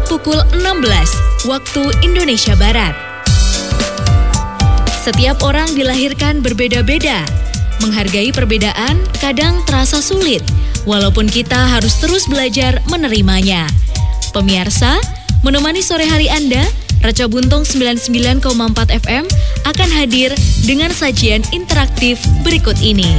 pukul 16 waktu Indonesia Barat. Setiap orang dilahirkan berbeda-beda. Menghargai perbedaan kadang terasa sulit, walaupun kita harus terus belajar menerimanya. Pemirsa, menemani sore hari Anda, Raca Buntung 99,4 FM akan hadir dengan sajian interaktif berikut ini.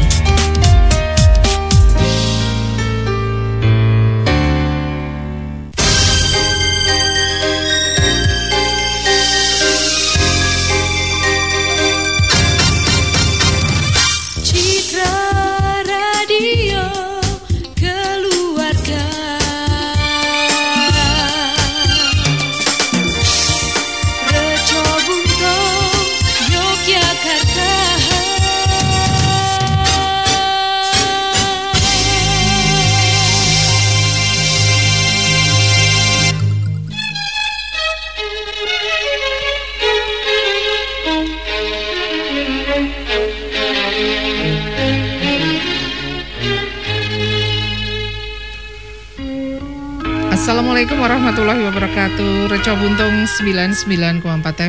Assalamualaikum warahmatullahi wabarakatuh. Raca Buntung 99,4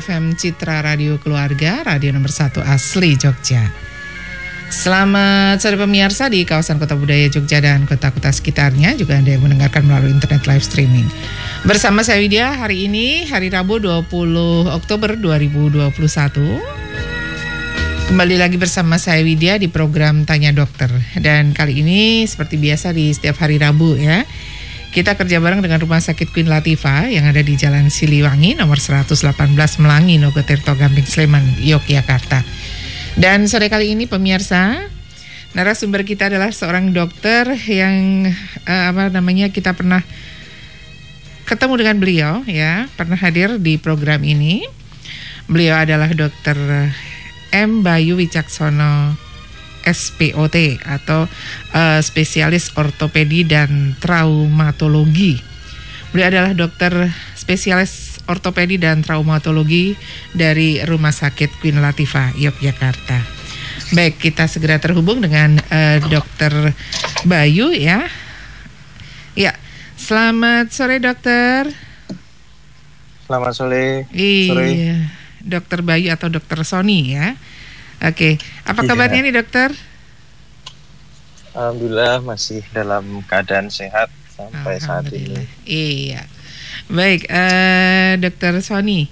FM Citra Radio Keluarga, radio nomor 1 asli Jogja. Selamat sore pemirsa di kawasan Kota Budaya Jogja dan kota-kota sekitarnya. Juga Anda yang mendengarkan melalui internet live streaming. Bersama saya Widya, hari ini hari Rabu 20 Oktober 2021. Kembali lagi bersama saya Widya di program Tanya Dokter. Dan kali ini seperti biasa di setiap hari Rabu ya, kita kerja bareng dengan Rumah Sakit Queen Latifah yang ada di Jalan Siliwangi nomor 118 Melangi, Nogotirto, Gamping, Sleman, Yogyakarta. Dan sore kali ini pemirsa, narasumber kita adalah seorang dokter yang kita pernah ketemu dengan beliau ya, pernah hadir di program ini. Beliau adalah Dr. M. Bayu Wicaksono SPOT atau spesialis ortopedi dan traumatologi. Beliau adalah dokter spesialis ortopedi dan traumatologi dari Rumah Sakit Queen Latifah, Yogyakarta. Baik, kita segera terhubung dengan Dokter Bayu ya. Ya, selamat sore dokter. Selamat sore. Iya, Dokter Bayu atau Dokter Sony ya. Oke, apa kabarnya nih dokter? Alhamdulillah masih dalam keadaan sehat sampai saat ini. Iya, baik, Dokter Sony.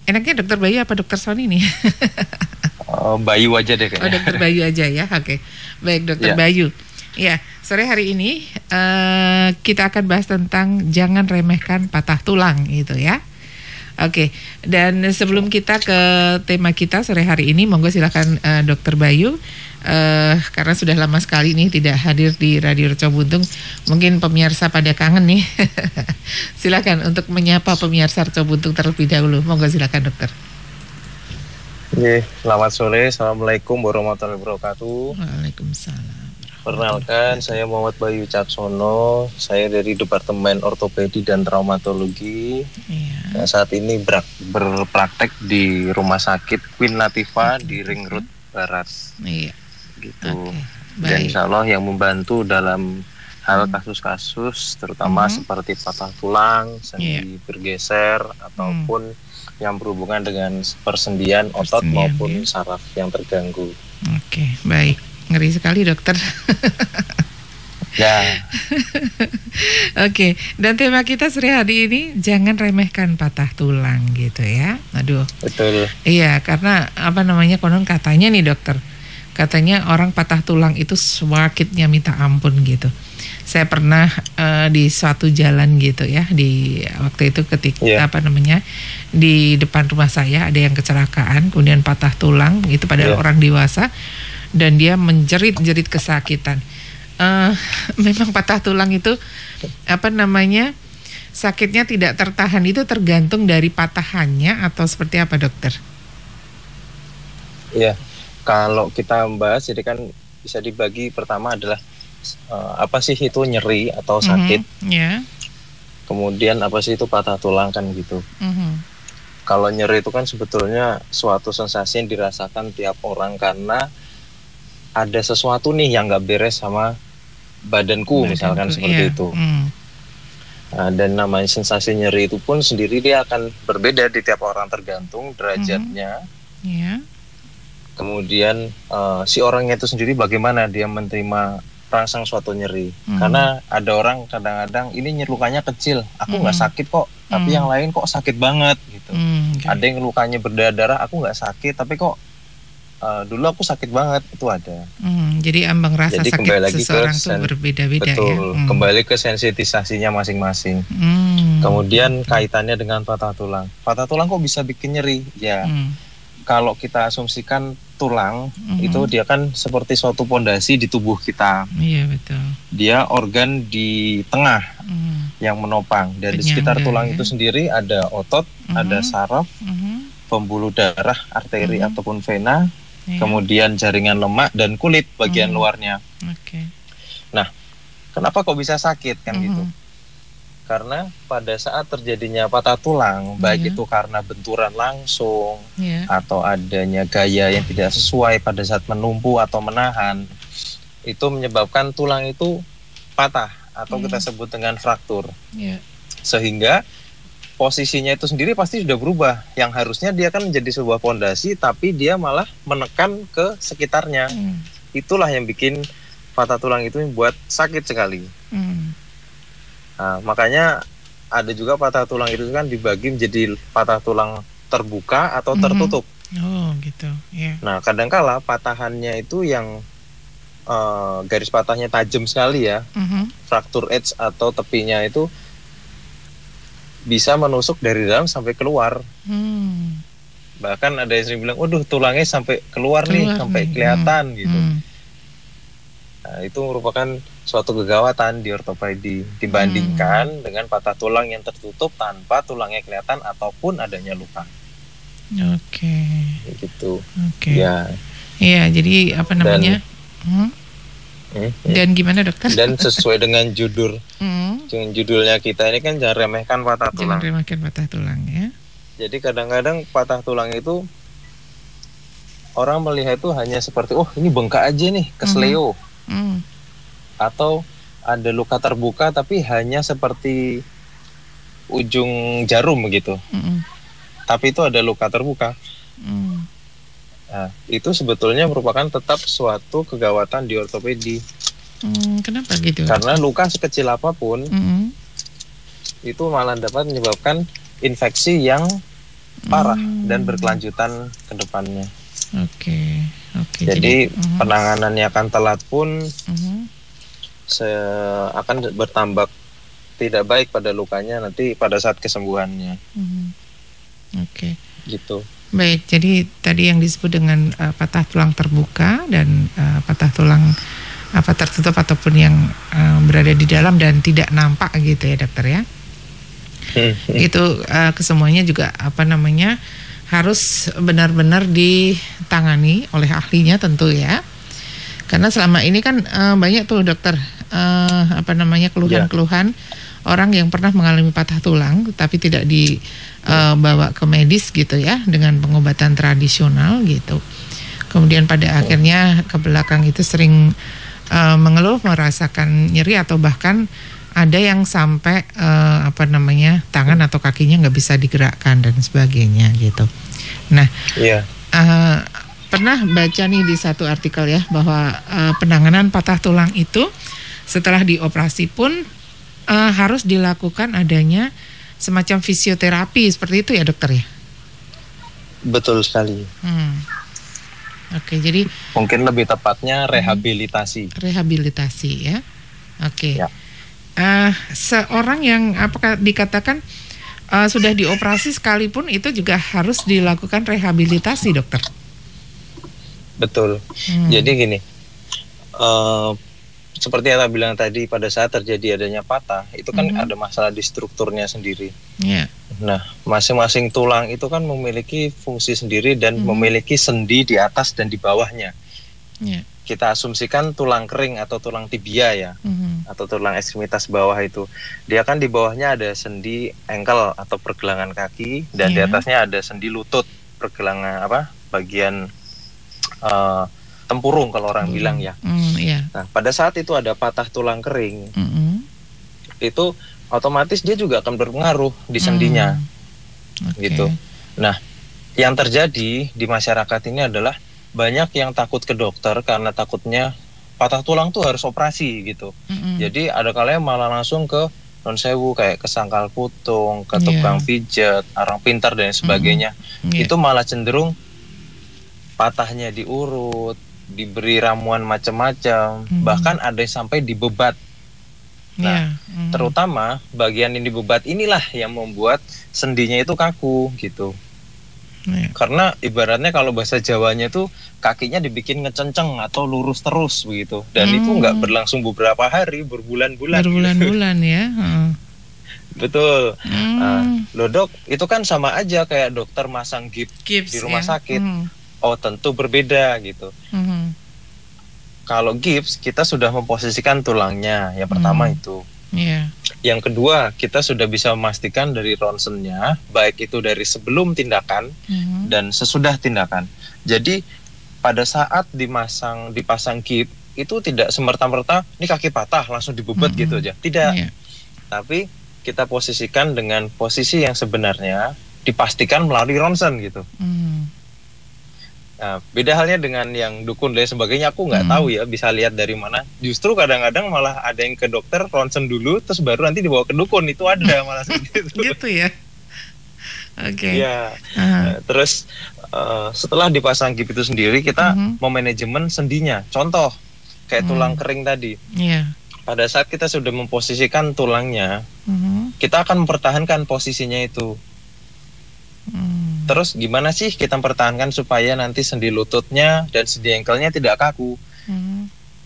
Enaknya Dokter Bayu apa Dokter Sony nih? Bayu aja deh kayaknya. Dokter Bayu aja ya, oke. Baik Dokter Bayu. Ya, sore hari ini kita akan bahas tentang jangan remehkan patah tulang gitu ya. Oke, dan sebelum kita ke tema kita sore hari ini, monggo silakan Dokter Bayu, karena sudah lama sekali nih tidak hadir di Radio Raca Buntung, mungkin pemirsa pada kangen nih. Silakan untuk menyapa pemirsa Raca Buntung terlebih dahulu, monggo silakan dokter. Oke, selamat sore, assalamualaikum warahmatullahi wabarakatuh. Waalaikumsalam. Perkenalkan, saya Muhammad Bayu Wicaksono, saya dari Departemen Ortopedi dan Traumatologi. Nah, saat ini berpraktek di Rumah Sakit Queen Latifah di Ring Road Barat. Gitu. Dan insya Allah yang membantu dalam hal kasus-kasus terutama seperti patah tulang, sendi bergeser ataupun yang berhubungan dengan persendian otot maupun saraf yang terganggu. Oke, baik. Ngeri sekali dokter. Ya. Oke, dan tema kita sore hari ini jangan remehkan patah tulang gitu ya. Aduh. Betul. Iya, karena konon katanya nih dokter, katanya orang patah tulang itu sakitnya minta ampun gitu. Saya pernah di suatu jalan gitu ya, di waktu itu ketika di depan rumah saya ada yang kecelakaan, kemudian patah tulang itu padahal orang dewasa. Dan dia menjerit-jerit kesakitan. Memang patah tulang itu sakitnya tidak tertahan, itu tergantung dari patahannya atau seperti apa dokter? Iya, kalau kita membahas jadi kan bisa dibagi, pertama adalah apa sih itu nyeri atau sakit. Kemudian apa sih itu patah tulang kan gitu. Kalau nyeri itu kan sebetulnya suatu sensasi yang dirasakan tiap orang karena ada sesuatu nih yang nggak beres sama badanku misalkan seperti itu. Dan namanya sensasi nyeri itu pun sendiri dia akan berbeda di tiap orang tergantung derajatnya. Kemudian si orangnya itu sendiri bagaimana dia menerima rangsang suatu nyeri. Karena ada orang kadang-kadang ini lukanya kecil, aku nggak sakit kok, tapi yang lain kok sakit banget gitu. Ada yang lukanya berdarah, aku nggak sakit, tapi kok dulu aku sakit banget, itu ada. Jadi ambang rasa jadi sakit seseorang tuh berbeda-beda. Betul, ya. Kembali ke sensitisasinya masing-masing. Kemudian kaitannya dengan patah tulang. Patah tulang kok bisa bikin nyeri? Ya, kalau kita asumsikan tulang itu dia kan seperti suatu pondasi di tubuh kita. Iya, betul. Dia organ di tengah yang menopang. Dan di sekitar tulang itu sendiri ada otot, ada saraf, pembuluh darah, arteri ataupun vena, kemudian jaringan lemak dan kulit bagian luarnya. Nah, kenapa kok bisa sakit kan gitu? Karena pada saat terjadinya patah tulang, baik itu karena benturan langsung atau adanya gaya yang tidak sesuai pada saat menumpu atau menahan, itu menyebabkan tulang itu patah atau kita sebut dengan fraktur. Sehingga posisinya itu sendiri pasti sudah berubah. Yang harusnya dia kan menjadi sebuah pondasi, tapi dia malah menekan ke sekitarnya. Itulah yang bikin patah tulang itu buat sakit sekali. Nah, makanya ada juga patah tulang itu kan dibagi menjadi patah tulang terbuka atau tertutup. Oh gitu. Nah, kadangkala patahannya itu yang garis patahnya tajam sekali ya, fracture edge atau tepinya itu bisa menusuk dari dalam sampai keluar. Bahkan ada yang sering bilang, waduh tulangnya sampai keluar nih, sampai kelihatan gitu. Nah, itu merupakan suatu kegawatan di ortopedi dibandingkan dengan patah tulang yang tertutup tanpa tulangnya kelihatan ataupun adanya luka. Gitu. Ya. Iya, jadi apa namanya? Dan gimana dokter? Dan sesuai dengan judulnya kita ini kan jangan remehkan patah tulang. Jangan remehkan patah tulang ya. Jadi kadang-kadang patah tulang itu orang melihat itu hanya seperti ini bengkak aja nih, kesleo. Atau ada luka terbuka tapi hanya seperti ujung jarum begitu. Tapi itu ada luka terbuka. Nah, itu sebetulnya merupakan tetap suatu kegawatan di ortopedi. Kenapa gitu? Karena luka sekecil apapun itu malah dapat menyebabkan infeksi yang parah dan berkelanjutan ke depannya. Jadi penanganannya akan telat pun akan bertambah tidak baik pada lukanya nanti pada saat kesembuhannya. Gitu. Baik, jadi tadi yang disebut dengan patah tulang terbuka dan patah tulang tertutup ataupun yang berada di dalam dan tidak nampak gitu ya dokter ya. Itu kesemuanya juga harus benar-benar ditangani oleh ahlinya tentu ya. Karena selama ini kan banyak tuh dokter keluhan-keluhan orang yang pernah mengalami patah tulang tapi tidak dibawa ke medis gitu ya dengan pengobatan tradisional gitu. Kemudian pada akhirnya ke belakang itu sering mengeluh, merasakan nyeri atau bahkan ada yang sampai tangan atau kakinya nggak bisa digerakkan dan sebagainya gitu. Nah, pernah baca nih di satu artikel ya bahwa penanganan patah tulang itu setelah dioperasi pun harus dilakukan adanya semacam fisioterapi seperti itu ya dokter ya? Betul sekali. Jadi mungkin lebih tepatnya rehabilitasi. Rehabilitasi ya. Seorang yang apakah dikatakan sudah dioperasi sekalipun itu juga harus dilakukan rehabilitasi dokter? Betul. Jadi gini, seperti yang saya bilang tadi, pada saat terjadi adanya patah itu kan ada masalah di strukturnya sendiri. Nah, masing-masing tulang itu kan memiliki fungsi sendiri dan memiliki sendi di atas dan di bawahnya. Kita asumsikan tulang kering atau tulang tibia ya, atau tulang ekstremitas bawah itu, dia kan di bawahnya ada sendi ankle atau pergelangan kaki dan di atasnya ada sendi lutut, pergelangan bagian tempurung kalau orang bilang ya. Nah, pada saat itu ada patah tulang kering, itu otomatis dia juga akan berpengaruh di sendinya. Gitu. Nah, yang terjadi di masyarakat ini adalah banyak yang takut ke dokter karena takutnya patah tulang tuh harus operasi gitu. Jadi ada kalanya malah langsung ke non sewu kayak ke sangkal putung, ke tukang pijat, orang pintar dan sebagainya. Itu malah cenderung patahnya diurut, diberi ramuan macam-macam, bahkan ada yang sampai dibebat. Nah, terutama bagian yang dibebat inilah yang membuat sendinya itu kaku gitu. Karena ibaratnya kalau bahasa Jawanya tuh kakinya dibikin ngecenceng atau lurus terus begitu. Dan itu nggak berlangsung beberapa hari, berbulan-bulan. Berbulan-bulan gitu. Ya. Betul. Loh dok, itu kan sama aja kayak dokter masang gips di rumah sakit. Oh tentu berbeda gitu. Kalau gips kita sudah memposisikan tulangnya, yang pertama itu. Yang kedua, kita sudah bisa memastikan dari ronsennya, baik itu dari sebelum tindakan dan sesudah tindakan. Jadi pada saat dipasang gips itu tidak semerta-merta ini kaki patah langsung dibebat gitu aja. Tidak. Tapi kita posisikan dengan posisi yang sebenarnya, dipastikan melalui ronsen gitu. Nah, beda halnya dengan yang dukun dan sebagainya, aku nggak tahu ya bisa lihat dari mana. Justru kadang-kadang malah ada yang ke dokter ronsen dulu, terus baru nanti dibawa ke dukun, itu ada malah seperti itu. Gitu ya. Oke. Ya. Terus setelah dipasang gips itu sendiri, kita memanajemen sendinya. Contoh kayak tulang kering tadi. Pada saat kita sudah memposisikan tulangnya, kita akan mempertahankan posisinya itu. Terus gimana sih kita mempertahankan supaya nanti sendi lututnya dan sendi engkelnya tidak kaku?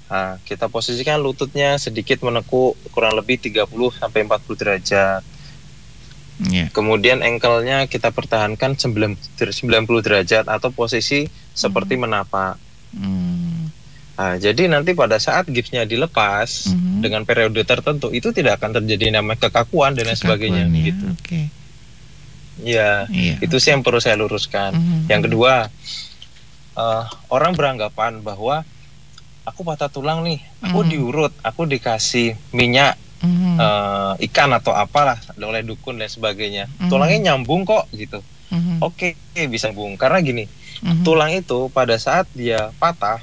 Nah, kita posisikan lututnya sedikit menekuk kurang lebih 30-40 derajat. Kemudian engkelnya kita pertahankan 90 derajat atau posisi seperti menapak. Nah, jadi nanti pada saat gipsnya dilepas dengan periode tertentu itu tidak akan terjadi namanya kekakuan dan lain sebagainya gitu. Ya, itu sih yang perlu saya luruskan. Yang kedua, orang beranggapan bahwa aku patah tulang nih, aku diurut, aku dikasih minyak ikan atau apalah oleh dukun dan sebagainya. Tulangnya nyambung kok gitu. Oke, bisa nyambung. Karena gini, tulang itu pada saat dia patah,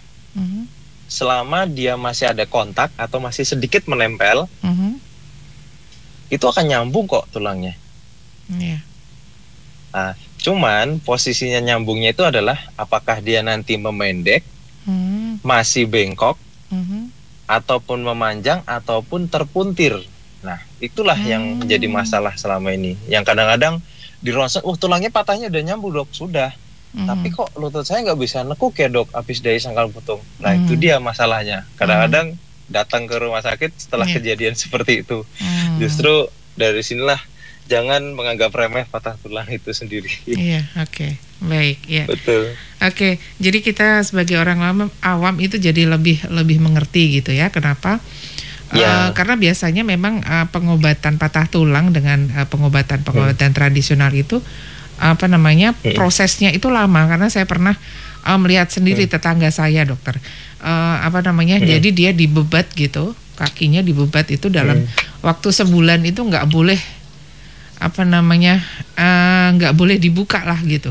selama dia masih ada kontak atau masih sedikit menempel, itu akan nyambung kok tulangnya. Nah, cuman posisinya nyambungnya itu adalah apakah dia nanti memendek, masih bengkok, ataupun memanjang, ataupun terpuntir. Nah, itulah yang menjadi masalah selama ini. Yang kadang-kadang di ronsen, tulangnya patahnya udah nyambung dok, sudah. Tapi kok lutut saya nggak bisa nekuk ya dok, habis dari sangkal putung. Nah, itu dia masalahnya. Kadang-kadang datang ke rumah sakit setelah kejadian seperti itu. Justru dari sinilah jangan menganggap remeh patah tulang itu sendiri. Baik, ya. Betul. Jadi kita sebagai orang awam itu jadi lebih mengerti gitu ya. Kenapa? Karena biasanya memang pengobatan patah tulang dengan pengobatan tradisional itu prosesnya itu lama. Karena saya pernah melihat sendiri tetangga saya dokter. Jadi dia dibebat gitu, kakinya dibebat itu dalam waktu sebulan itu nggak boleh nggak boleh dibuka lah gitu,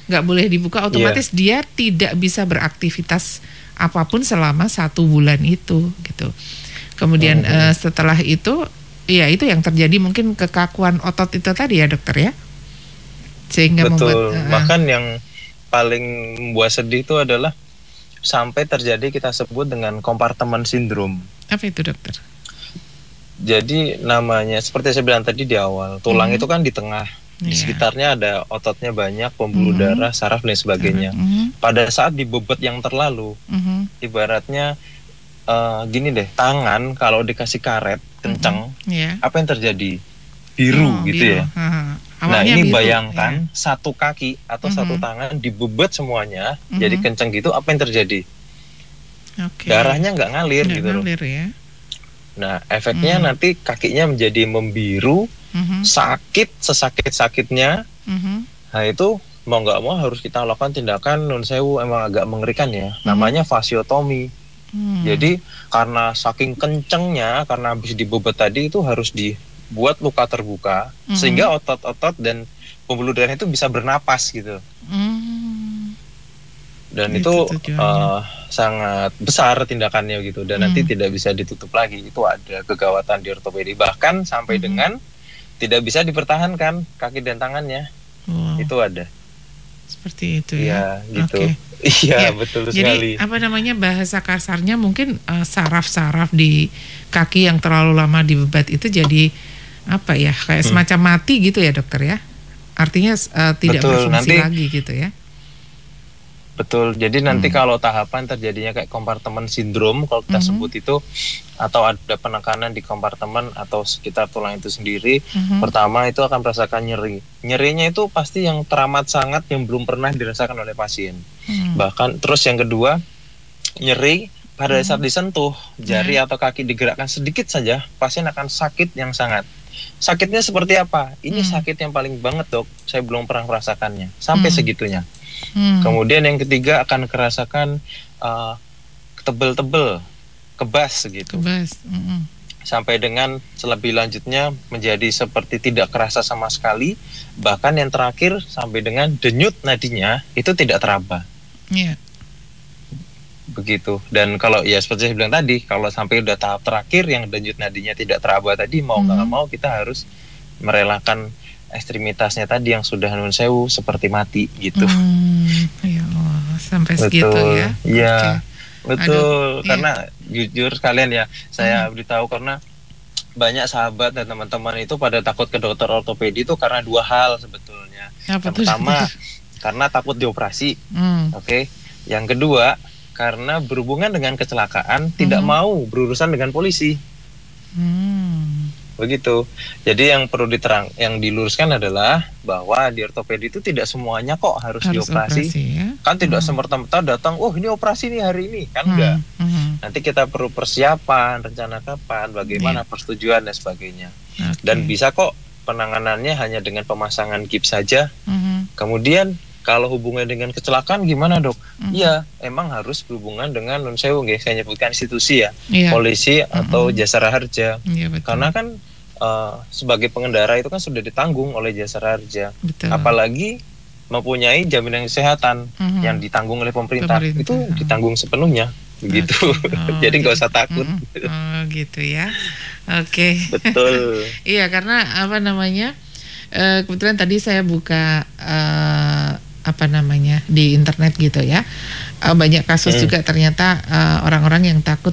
nggak boleh dibuka, otomatis dia tidak bisa beraktivitas apapun selama 1 bulan itu gitu. Kemudian setelah itu ya itu yang terjadi, mungkin kekakuan otot itu tadi ya dokter ya, sehingga bahkan yang paling membuat sedih itu adalah sampai terjadi kita sebut dengan kompartemen sindrom. Apa itu dokter? Jadi namanya seperti saya bilang tadi di awal, tulang itu kan di tengah, di sekitarnya ada ototnya banyak, pembuluh darah, saraf dan sebagainya. Pada saat dibebat yang terlalu, ibaratnya gini deh, tangan kalau dikasih karet kencang, apa yang terjadi? Biru gitu ya. Nah ini biru, bayangkan satu kaki atau satu tangan dibebat semuanya, jadi kencang gitu, apa yang terjadi? Darahnya nggak ngalir gitu loh. Ya. Nah, efeknya nanti kakinya menjadi membiru, sakit, sesakit-sakitnya. Nah, itu mau nggak mau harus kita lakukan tindakan nun sewu, emang agak mengerikan ya. Namanya fasiotomi. Jadi, karena saking kencengnya, karena habis dibebat tadi itu harus buat luka terbuka sehingga otot-otot dan pembuluh darah itu bisa bernapas gitu. Dan itu sangat besar tindakannya gitu, dan nanti tidak bisa ditutup lagi. Itu ada kegawatan di ortopedi, bahkan sampai dengan tidak bisa dipertahankan kaki dan tangannya. Itu ada seperti itu ya. Gitu. Iya, betul sekali. Jadi apa namanya, bahasa kasarnya mungkin saraf-saraf di kaki yang terlalu lama dibebat itu jadi apa ya, kayak semacam mati gitu ya dokter ya. Artinya tidak berfungsi lagi gitu ya. Betul, jadi nanti kalau tahapan terjadinya kayak kompartemen sindrom kalau kita sebut itu, atau ada penekanan di kompartemen atau sekitar tulang itu sendiri, pertama itu akan merasakan nyeri. Nyerinya itu pasti yang teramat sangat yang belum pernah dirasakan oleh pasien. Bahkan terus yang kedua, nyeri pada saat disentuh jari atau kaki digerakkan sedikit saja, pasien akan sakit yang sangat. Sakitnya seperti apa? Ini sakit yang paling banget dok, saya belum pernah merasakannya sampai segitunya. Kemudian yang ketiga akan kerasakan tebel-tebel, kebas gitu. Sampai dengan lebih lanjutnya menjadi seperti tidak kerasa sama sekali. Bahkan yang terakhir sampai dengan denyut nadinya itu tidak teraba. Begitu. Dan kalau ya seperti saya bilang tadi, kalau sampai udah tahap terakhir yang denyut nadinya tidak teraba tadi, mau nggak mau kita harus merelakan ekstremitasnya tadi yang sudah nun sewu seperti mati gitu. Ya Allah, sampai segitu ya. Iya, betul. Karena jujur sekalian ya, saya beritahu karena banyak sahabat dan teman-teman itu pada takut ke dokter ortopedi itu karena dua hal sebetulnya. Yang pertama karena takut dioperasi, oke. Yang kedua karena berhubungan dengan kecelakaan tidak mau berurusan dengan polisi. Begitu. Jadi yang perlu yang diluruskan adalah bahwa di ortopedi itu tidak semuanya kok harus dioperasi. Kan tidak semerta-merta datang, oh ini operasi nih hari ini, kan enggak. Nanti kita perlu persiapan, rencana kapan, bagaimana persetujuan dan sebagainya. Dan bisa kok penanganannya hanya dengan pemasangan gips saja. Kemudian kalau hubungan dengan kecelakaan gimana dok? Iya, emang harus berhubungan dengan nun sewu, saya nyebutkan institusi ya, polisi atau jasara harja. Karena kan sebagai pengendara itu kan sudah ditanggung oleh jasara harja. Apalagi mempunyai jaminan kesehatan yang ditanggung oleh pemerintah. Itu ditanggung sepenuhnya. Begitu. Jadi nggak usah takut. Gitu ya. Oke. Betul. Iya, karena apa namanya? Kebetulan tadi saya buka di internet gitu ya, banyak kasus juga ternyata orang-orang yang takut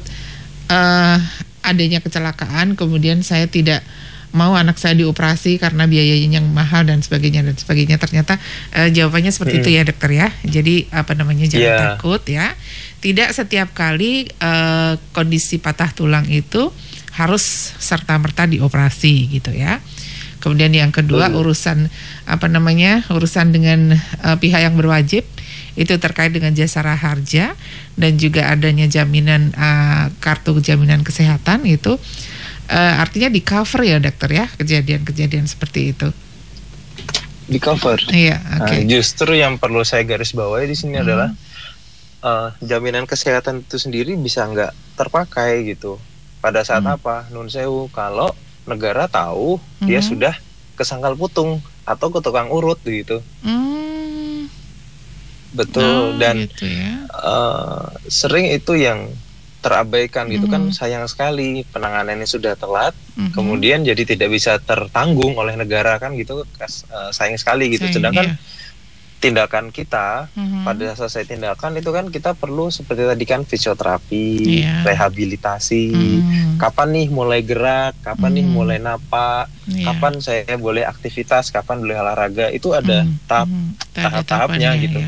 adanya kecelakaan, kemudian saya tidak mau anak saya dioperasi karena biayanya yang mahal dan sebagainya. Ternyata jawabannya seperti itu ya dokter ya. Jadi jangan takut ya. Tidak setiap kali kondisi patah tulang itu harus serta-merta dioperasi gitu ya. Kemudian yang kedua urusan dengan pihak yang berwajib itu terkait dengan jasara harja dan juga adanya jaminan kartu jaminan kesehatan itu artinya di cover ya dokter ya, kejadian-kejadian seperti itu. Di cover. Iya. Justru yang perlu saya garis bawahi di sini adalah jaminan kesehatan itu sendiri bisa nggak terpakai gitu. Pada saat apa? Nun sewu kalau negara tahu dia sudah kesangkal putung atau ke tukang urut gitu. Betul. Dan gitu ya. Sering itu yang terabaikan gitu kan, sayang sekali penanganannya sudah telat, kemudian jadi tidak bisa tertanggung oleh negara kan gitu, sayang sekali gitu. Sedangkan tindakan kita pada saat saya tindakan itu kan kita perlu seperti tadi kan fisioterapi, rehabilitasi, kapan nih mulai gerak, kapan nih mulai napak, kapan saya boleh aktivitas, kapan boleh olahraga, itu ada tahap-tahapnya gitu.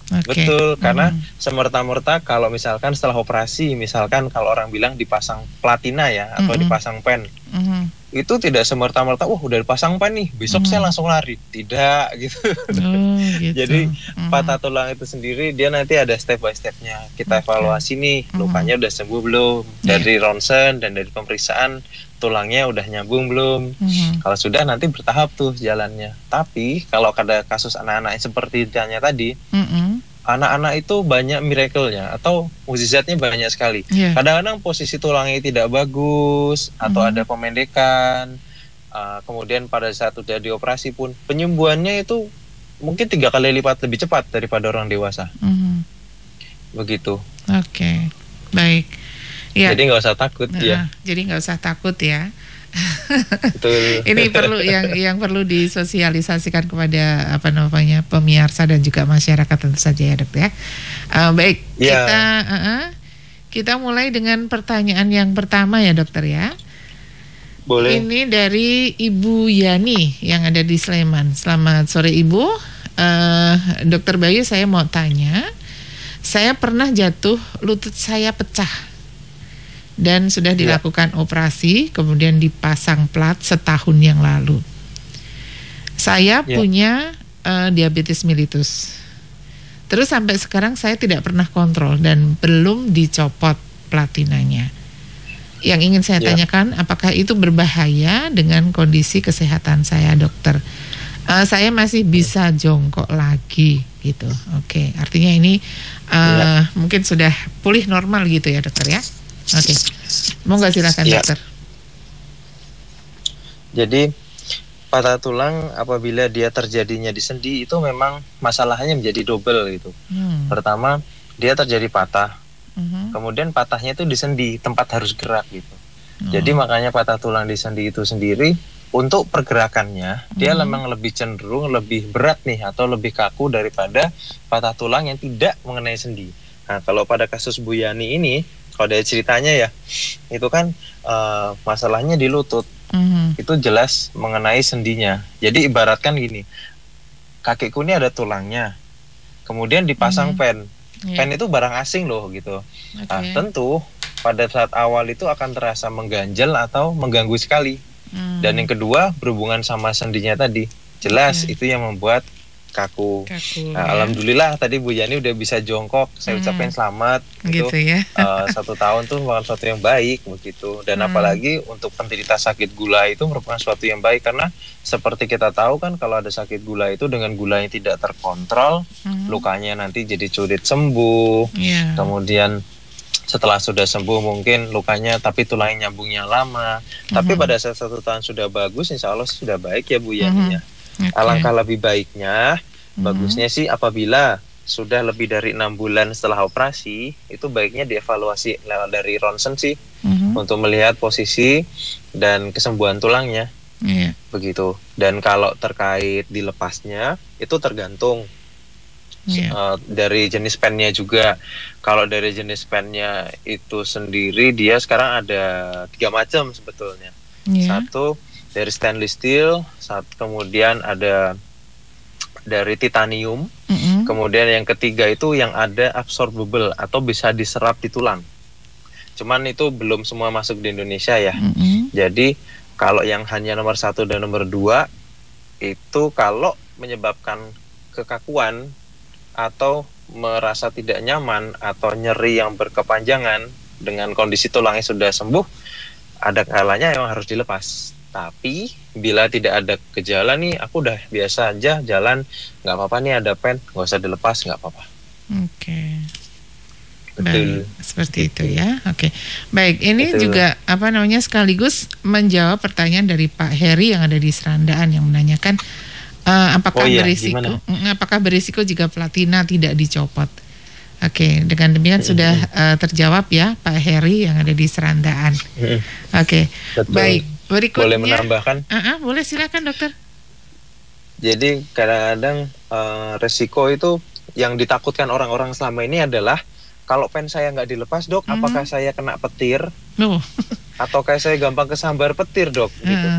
Betul, karena semerta-merta kalau misalkan setelah operasi, misalkan kalau orang bilang dipasang platina ya atau dipasang pen, itu tidak semerta-merta udah dipasang pen nih besok saya langsung lari, tidak gitu. Gitu. Jadi patah tulang itu sendiri dia nanti ada step by stepnya, kita evaluasi nih lukanya udah sembuh belum, dari ronsen dan dari pemeriksaan tulangnya udah nyambung belum. Kalau sudah nanti bertahap tuh jalannya. Tapi kalau ada kasus anak-anak yang seperti tanya tadi, anak-anak itu banyak miracle-nya atau mukjizatnya banyak sekali. Kadang-kadang posisi tulangnya tidak bagus atau ada pemendekan. Kemudian pada saat sudah dioperasi pun penyembuhannya itu mungkin 3 kali lipat lebih cepat daripada orang dewasa. Begitu. Oke, baik. Ya. Jadi nggak usah takut ya. Jadi nggak usah takut ya. Betul. Ini perlu yang perlu disosialisasikan kepada pemirsa dan juga masyarakat tentu saja ya dok ya. Baik, kita mulai dengan pertanyaan yang pertama ya dokter ya. Boleh. Ini dari Ibu Yani yang ada di Sleman. Selamat sore Ibu. Dokter Bayu, saya mau tanya, saya pernah jatuh, lutut saya pecah dan sudah dilakukan operasi, kemudian dipasang plat setahun yang lalu. Saya punya diabetes mellitus. Terus sampai sekarang saya tidak pernah kontrol dan belum dicopot platinanya. Yang ingin saya tanyakan, apakah itu berbahaya dengan kondisi kesehatan saya, dokter? Saya masih bisa jongkok lagi gitu. Oke, artinya ini mungkin sudah pulih normal gitu ya dokter ya. Oke, monggo silakan dokter. Jadi patah tulang apabila dia terjadinya di sendi itu memang masalahnya menjadi double gitu. Pertama dia terjadi patah, kemudian patahnya itu di sendi, tempat harus gerak gitu. Jadi makanya patah tulang di sendi itu sendiri untuk pergerakannya dia memang lebih cenderung lebih berat nih atau lebih kaku daripada patah tulang yang tidak mengenai sendi. Nah kalau pada kasus Bu Yani ini, kalau dari ceritanya ya, itu kan masalahnya di lutut, itu jelas mengenai sendinya. Jadi ibaratkan gini, kakiku ini ada tulangnya, kemudian dipasang pen. Pen itu barang asing loh gitu. Nah, tentu pada saat awal itu akan terasa mengganjal atau mengganggu sekali. Dan yang kedua berhubungan sama sendinya tadi, jelas itu yang membuat kaku. Nah, alhamdulillah tadi Bu Yani udah bisa jongkok, saya ucapkan selamat gitu ya. 1 tahun tuh merupakan sesuatu yang baik begitu. Dan apalagi untuk penderita sakit gula itu merupakan sesuatu yang baik, karena seperti kita tahu kan kalau ada sakit gula itu dengan gula yang tidak terkontrol, lukanya nanti jadi sulit sembuh. Kemudian setelah sudah sembuh mungkin lukanya tapi tulangnya nyambungnya lama. Tapi pada saat 1 tahun sudah bagus, insya Allah sudah baik ya Bu Yani ya. Alangkah lebih baiknya, bagusnya sih apabila sudah lebih dari 6 bulan setelah operasi, itu baiknya dievaluasi dari ronsen sih, untuk melihat posisi dan kesembuhan tulangnya. Begitu. Dan kalau terkait dilepasnya, itu tergantung dari jenis pennya juga. Kalau dari jenis pennya itu sendiri, dia sekarang ada 3 macam sebetulnya. Satu dari stainless steel, kemudian ada dari titanium, kemudian yang ketiga itu yang ada absorbable atau bisa diserap di tulang. Cuman itu belum semua masuk di Indonesia ya. Jadi kalau yang hanya nomor 1 dan nomor 2 itu kalau menyebabkan kekakuan atau merasa tidak nyaman atau nyeri yang berkepanjangan dengan kondisi tulangnya sudah sembuh, ada kalanya memang harus dilepas. Tapi bila tidak ada gejala nih, aku udah biasa aja jalan, nggak apa-apa nih ada pen, nggak usah dilepas, nggak apa-apa. Betul. Seperti itu ya. Baik, ini juga sekaligus menjawab pertanyaan dari Pak Heri yang ada di Serandaan yang menanyakan apakah berisiko jika platina tidak dicopot. Dengan demikian sudah terjawab ya Pak Heri yang ada di Serandaan. Baik. Berikutnya, boleh menambahkan? Boleh, silakan dokter. Jadi kadang-kadang resiko itu yang ditakutkan orang-orang selama ini adalah kalau pen saya nggak dilepas dok, apakah saya kena petir? Atau kayak saya gampang kesambar petir dok? Gitu.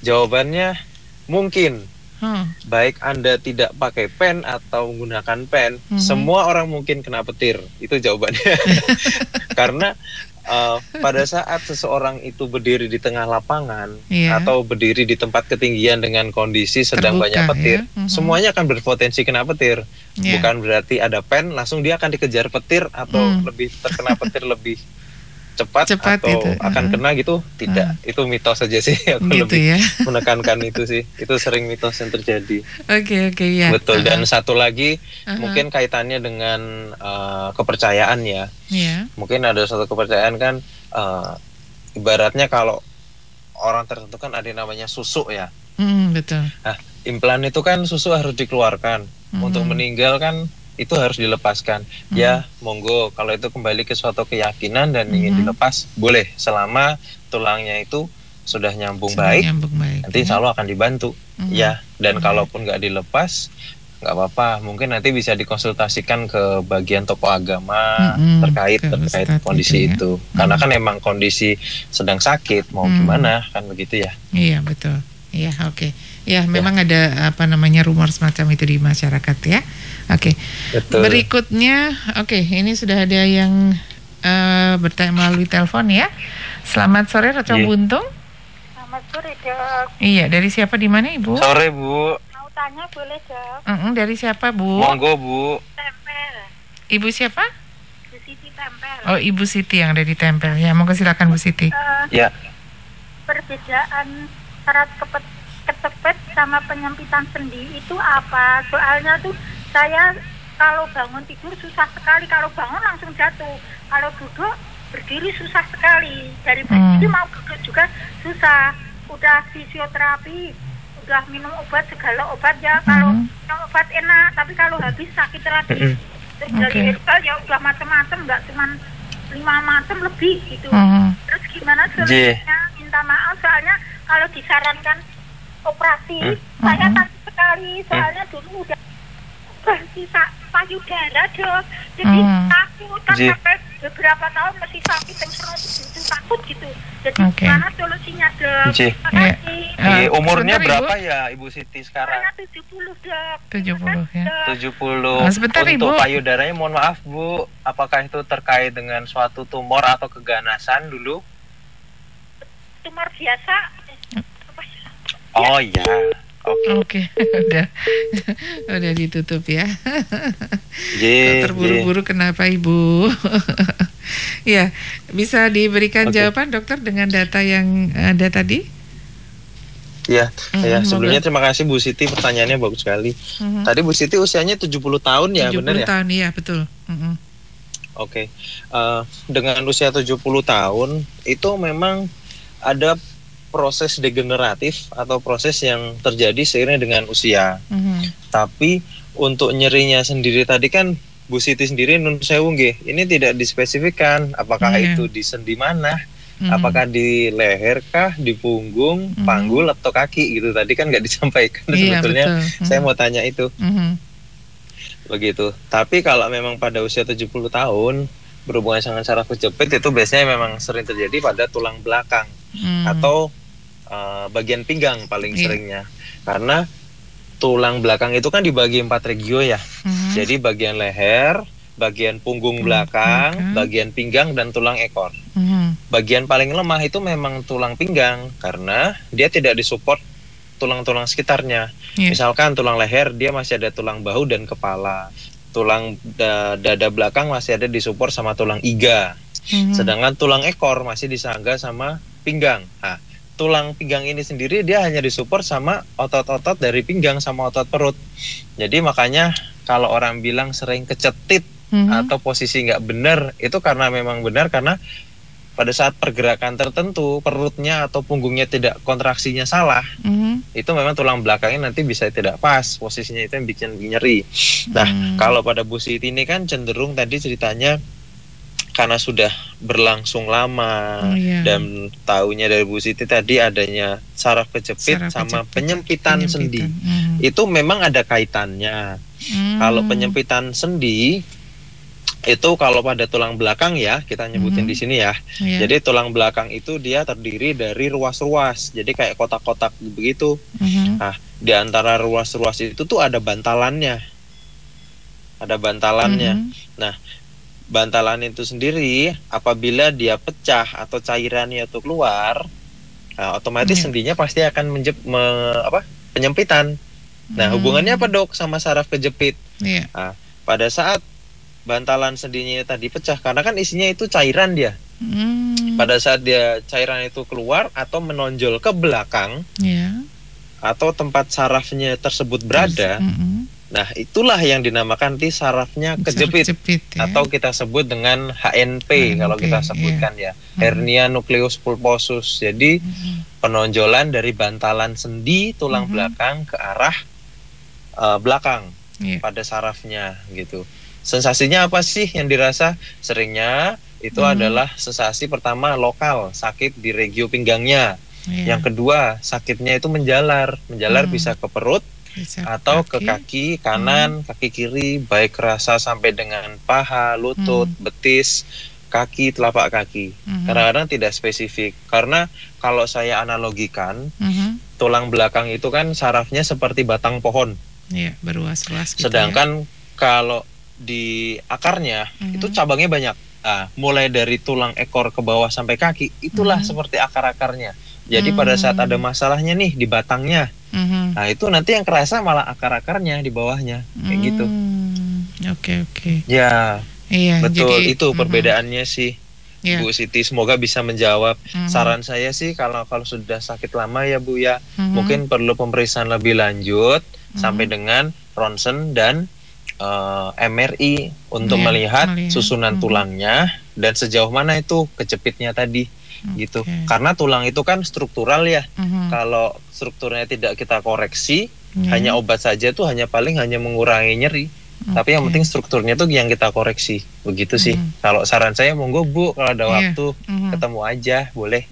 Jawabannya mungkin. Baik Anda tidak pakai pen atau menggunakan pen, semua orang mungkin kena petir. Itu jawabannya. Karena pada saat seseorang itu berdiri di tengah lapangan atau berdiri di tempat ketinggian dengan kondisi sedang banyak petir, semuanya akan berpotensi kena petir. Bukan berarti ada pen langsung dia akan dikejar petir atau lebih terkena petir lebih cepat atau itu. akan kena gitu, tidak. Itu mitos saja sih. Aku gitu lebih ya. menekankan itu sih. Itu sering mitos yang terjadi. Oke, ya. Betul. Dan satu lagi mungkin kaitannya dengan kepercayaan ya. Mungkin ada suatu kepercayaan kan, ibaratnya kalau orang tertentu kan ada yang namanya susu ya. Betul. Nah, implan itu kan susu harus dikeluarkan. Untuk meninggal kan itu harus dilepaskan. Ya, monggo kalau itu kembali ke suatu keyakinan dan ingin dilepas, boleh selama tulangnya itu sudah nyambung baik. Nanti insya Allah akan dibantu. Ya, dan kalaupun nggak dilepas, nggak apa-apa. Mungkin nanti bisa dikonsultasikan ke bagian tokoh agama terkait kondisi itu. Karena kan emang kondisi sedang sakit, mau gimana kan begitu ya. Iya, betul. Iya, oke. Ya, memang ada rumor semacam itu di masyarakat ya. Oke. Betul. Berikutnya, ini sudah ada yang bertanya melalui telepon ya. Selamat sore, Roco Buntung. Selamat sore, Dok. Iya, dari siapa, di mana, Ibu? Sore, Bu. Mau tanya boleh, Dok? Dari siapa, Bu? Monggo, Bu. Tempel. Ibu siapa? Bu Siti Tempel. Oh, Ibu Siti yang ada di Tempel. Ya, monggo silakan Bu Siti. Ya. Perbedaan syarat kecepet sama penyempitan sendi itu apa? Soalnya tuh saya kalau bangun tidur susah sekali, kalau bangun langsung jatuh, kalau duduk berdiri susah sekali, dari berdiri mau duduk juga susah. Udah fisioterapi, udah minum obat, segala obat ya, kalau minum obat enak, tapi kalau habis sakit lagi. Terus dari herbal ya udah macam-macam, nggak cuma 5 macam lebih gitu. Terus gimana solusinya? Minta maaf soalnya kalau disarankan operasi, saya takut sekali soalnya dulu udah sisa payudara, Dok. Jadi takut kan sampai beberapa tahun masih sakit terus itu takut gitu. Jadi gimana solusinya, Dok? Terima kasih. Umurnya berapa ya Ibu Siti sekarang? Saya 70, Dok. 70 ya. 70. Sebentar, untuk Ibu. payudaranya mohon maaf, Bu, apakah itu terkait dengan suatu tumor atau keganasan dulu? Tumor biasa. Oh ya. Oke. udah ditutup ya. Terburu-buru kenapa, Ibu? Ya, bisa diberikan jawaban, Dokter, dengan data yang ada tadi? Ya, sebelumnya terima kasih Bu Siti, pertanyaannya bagus sekali. Tadi Bu Siti usianya 70 tahun ya, benar ya? 70 tahun, iya, betul. Oke. Dengan usia 70 tahun itu memang ada proses degeneratif atau proses yang terjadi seiring dengan usia. Tapi untuk nyerinya sendiri tadi kan Bu Siti sendiri nun sewu nggih, ini tidak dispesifikkan apakah itu di sendi mana, apakah di leher kah, di punggung, panggul atau kaki gitu. Tadi kan nggak disampaikan sebetulnya. Saya mau tanya itu. Begitu. Tapi kalau memang pada usia 70 tahun berhubungan dengan saraf kejepit itu biasanya memang sering terjadi pada tulang belakang atau bagian pinggang paling seringnya, karena tulang belakang itu kan dibagi 4 regio ya. Jadi bagian leher, bagian punggung belakang, bagian pinggang, dan tulang ekor. Bagian paling lemah itu memang tulang pinggang karena dia tidak disupport tulang-tulang sekitarnya. Misalkan tulang leher dia masih ada tulang bahu dan kepala. Tulang dada belakang masih ada disupport sama tulang iga. Sedangkan tulang ekor masih disangga sama pinggang. Nah, tulang pinggang ini sendiri dia hanya disupport sama otot-otot dari pinggang sama otot perut. Jadi makanya kalau orang bilang sering kecetit atau posisi nggak benar, itu karena memang benar karena pada saat pergerakan tertentu perutnya atau punggungnya tidak kontraksinya salah, itu memang tulang belakangnya nanti bisa tidak pas posisinya, itu yang bikin nyeri. Nah, kalau pada Bu Siti ini kan cenderung tadi ceritanya karena sudah berlangsung lama dan taunya dari Bu Siti tadi adanya saraf kejepit sama penyempitan sendi. Itu memang ada kaitannya. Kalau penyempitan sendi itu kalau pada tulang belakang ya, kita nyebutin di sini ya. Jadi tulang belakang itu dia terdiri dari ruas-ruas. Jadi kayak kotak-kotak begitu. Nah, di antara ruas-ruas itu tuh ada bantalannya. Ada bantalannya. Nah, bantalan itu sendiri apabila dia pecah atau cairannya itu keluar, nah, otomatis sendinya pasti akan penyempitan. Nah, hubungannya apa, Dok, sama saraf kejepit? Nah, pada saat bantalan sendinya tadi pecah, karena kan isinya itu cairan dia. Pada saat dia cairan itu keluar atau menonjol ke belakang, atau tempat sarafnya tersebut berada, nah itulah yang dinamakan nanti sarafnya kejepit, atau kita sebut dengan HNP kalau kita sebutkan hernia nucleus pulposus. Jadi penonjolan dari bantalan sendi tulang belakang ke arah belakang pada sarafnya gitu. Sensasinya apa sih yang dirasa? Seringnya itu adalah sensasi pertama lokal, sakit di regio pinggangnya. Yang kedua, sakitnya itu menjalar bisa ke perut atau ke kaki kanan, kaki kiri, baik rasa sampai dengan paha, lutut, betis, kaki, telapak kaki. Kadang-kadang tidak spesifik, karena kalau saya analogikan, tulang belakang itu kan sarafnya seperti batang pohon, beruas-ruas gitu. Sedangkan kalau di akarnya itu cabangnya banyak. Nah, mulai dari tulang ekor ke bawah sampai kaki, itulah seperti akar-akarnya. Jadi pada saat ada masalahnya nih di batangnya, nah itu nanti yang kerasa malah akar-akarnya di bawahnya, kayak gitu. Oke. Ya, betul, jadi, itu perbedaannya sih, Bu Siti. Semoga bisa menjawab. Saran saya sih kalau sudah sakit lama ya Bu ya, mungkin perlu pemeriksaan lebih lanjut sampai dengan ronsen dan MRI untuk melihat susunan tulangnya dan sejauh mana itu kejepitnya tadi gitu. Karena tulang itu kan struktural ya. Kalau strukturnya tidak kita koreksi, hanya obat saja tuh hanya mengurangi nyeri. Tapi yang penting strukturnya tuh yang kita koreksi. Begitu sih. Kalau saran saya monggo Bu, kalau ada waktu ketemu aja boleh.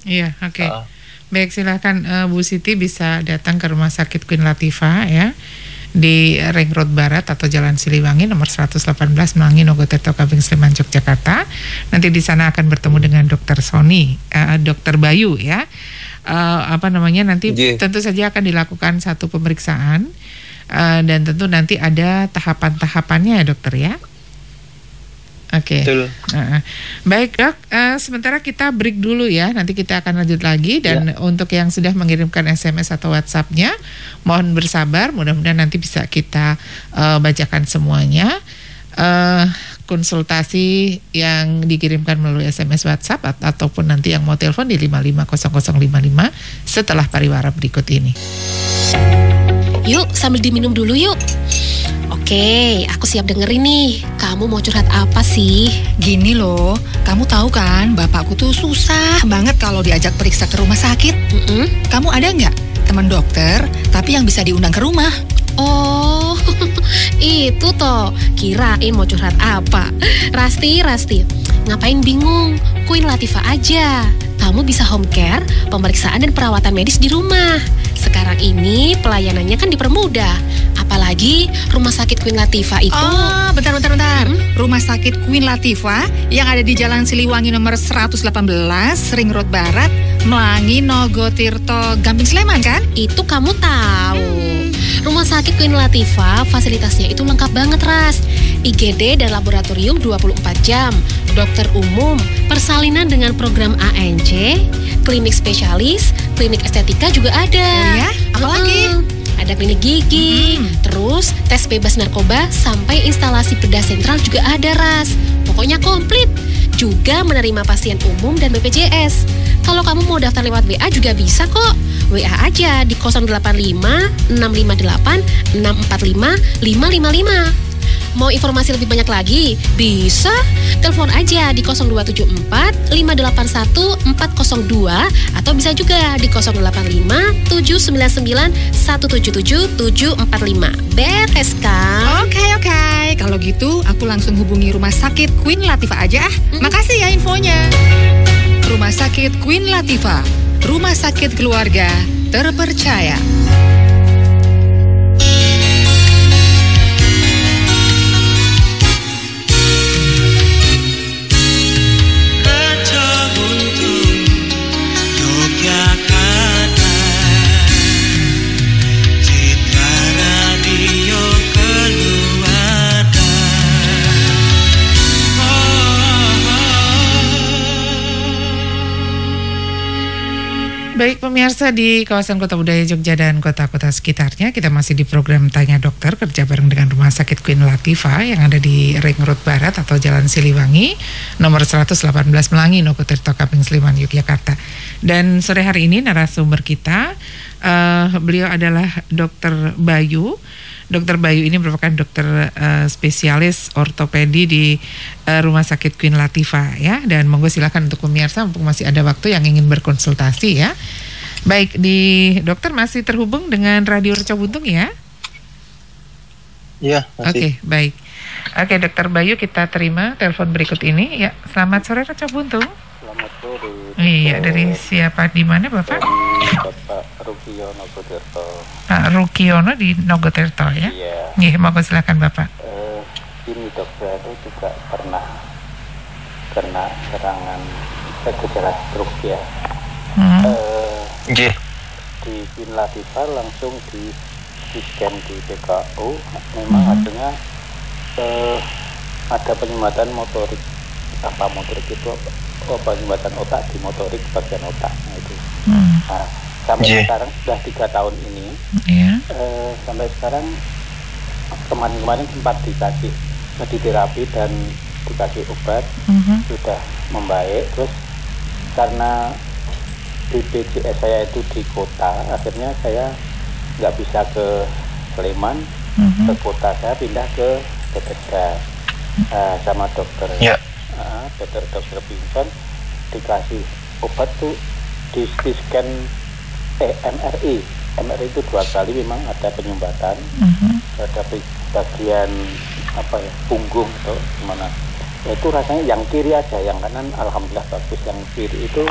Baik, silakan Bu Siti bisa datang ke Rumah Sakit Queen Latifah ya, di Ring Road Barat atau Jalan Siliwangi nomor 118 Melangi Nogotirto Kabing Sleman Yogyakarta. Nanti di sana akan bertemu dengan Dr. Sony, Dr. Bayu ya. Nanti tentu saja akan dilakukan satu pemeriksaan dan tentu nanti ada tahapan-tahapannya ya dokter ya. Oke. Baik Dok, sementara kita break dulu ya, nanti kita akan lanjut lagi. Dan untuk yang sudah mengirimkan SMS atau WhatsApp-nya, mohon bersabar, mudah-mudahan nanti bisa kita bacakan semuanya. Konsultasi yang dikirimkan melalui SMS WhatsApp ataupun nanti yang mau telepon di 550055 setelah pariwara berikut ini. Yuk, sambil diminum dulu yuk. Oke, aku siap dengerin nih. Kamu mau curhat apa sih? Gini loh, kamu tahu kan bapakku tuh susah banget kalau diajak periksa ke rumah sakit. Kamu ada nggak teman dokter tapi yang bisa diundang ke rumah? Oh, itu toh. Kirain mau curhat apa. Rasti, ngapain bingung? Queen Latifah aja. Kamu bisa home care, pemeriksaan dan perawatan medis di rumah. Sekarang ini pelayanannya kan dipermudah. Apalagi Rumah Sakit Queen Latifah itu... Oh, bentar. Rumah Sakit Queen Latifah yang ada di Jalan Siliwangi nomor 118, Ring Road Barat, Melangi Nogotirto, Gamping Sleman kan? Itu kamu tahu. Rumah Sakit Queen Latifah fasilitasnya itu lengkap banget, Ras. IGD dan laboratorium 24 jam, dokter umum, persalinan dengan program ANC, klinik spesialis, klinik estetika juga ada. Oh ya? Apalagi? Ada klinik gigi, terus tes bebas narkoba, sampai instalasi bedah sentral juga ada, Ras. Pokoknya komplit. Juga menerima pasien umum dan BPJS. Kalau kamu mau daftar lewat WA juga bisa kok. WA aja di 085 658 645 555. Mau informasi lebih banyak lagi? Bisa. Telepon aja di 0274 581 402 atau bisa juga di 085 799 177 745. Beres kan? Oke. Kalau gitu aku langsung hubungi Rumah Sakit Queen Latifah aja. Makasih ya infonya. Rumah Sakit Queen Latifah, rumah sakit keluarga terpercaya. Baik pemirsa di kawasan Kota Budaya Jogja dan kota-kota sekitarnya, kita masih di program Tanya Dokter kerja bareng dengan Rumah Sakit Queen Latifah yang ada di Ring Road Barat atau Jalan Siliwangi, nomor 118 Melangi, Nogotirto, Kaping Sliman, Yogyakarta. Dan sore hari ini narasumber kita, beliau adalah Dr. Bayu. Dr. Bayu ini merupakan dokter spesialis ortopedi di Rumah Sakit Queen Latifah ya. Dan monggo silakan untuk pemirsa, mumpung masih ada waktu yang ingin berkonsultasi ya. Baik, di dokter masih terhubung dengan Radio Reca Buntung ya? Iya, masih. Oke, baik. Oke, Dr. Bayu, kita terima telepon berikut ini ya. Selamat sore Reca Buntung. Selamat sore. Iya, dari siapa, di mana Bapak? Bapak Rukiono Nogotirto. Pak Rukiono di Nogotirto ya? Iya. Iya, monggo silakan Bapak. Ini dokter itu juga pernah kena serangan gejala stroke ya. Di Queen Latifah langsung di scan di PKU, memang hasilnya ada penyumbatan motorik. Apa motorik itu penyumbatan otak di motorik bagian otaknya itu. Nah, sampai sekarang sudah 3 tahun ini, sampai sekarang kemarin sempat dikasih terapi dan dikasih obat, sudah membaik. Terus karena BPJS saya itu di kota, akhirnya saya nggak bisa ke Sleman, ke kota, saya pindah ke Bethesda sama dokter. Dokter Vincent dikasih obat tuh di scan MRI itu 2 kali memang ada penyumbatan, ada bagian apa ya, punggung atau gimana. Itu rasanya yang kiri aja, yang kanan alhamdulillah bagus, yang kiri itu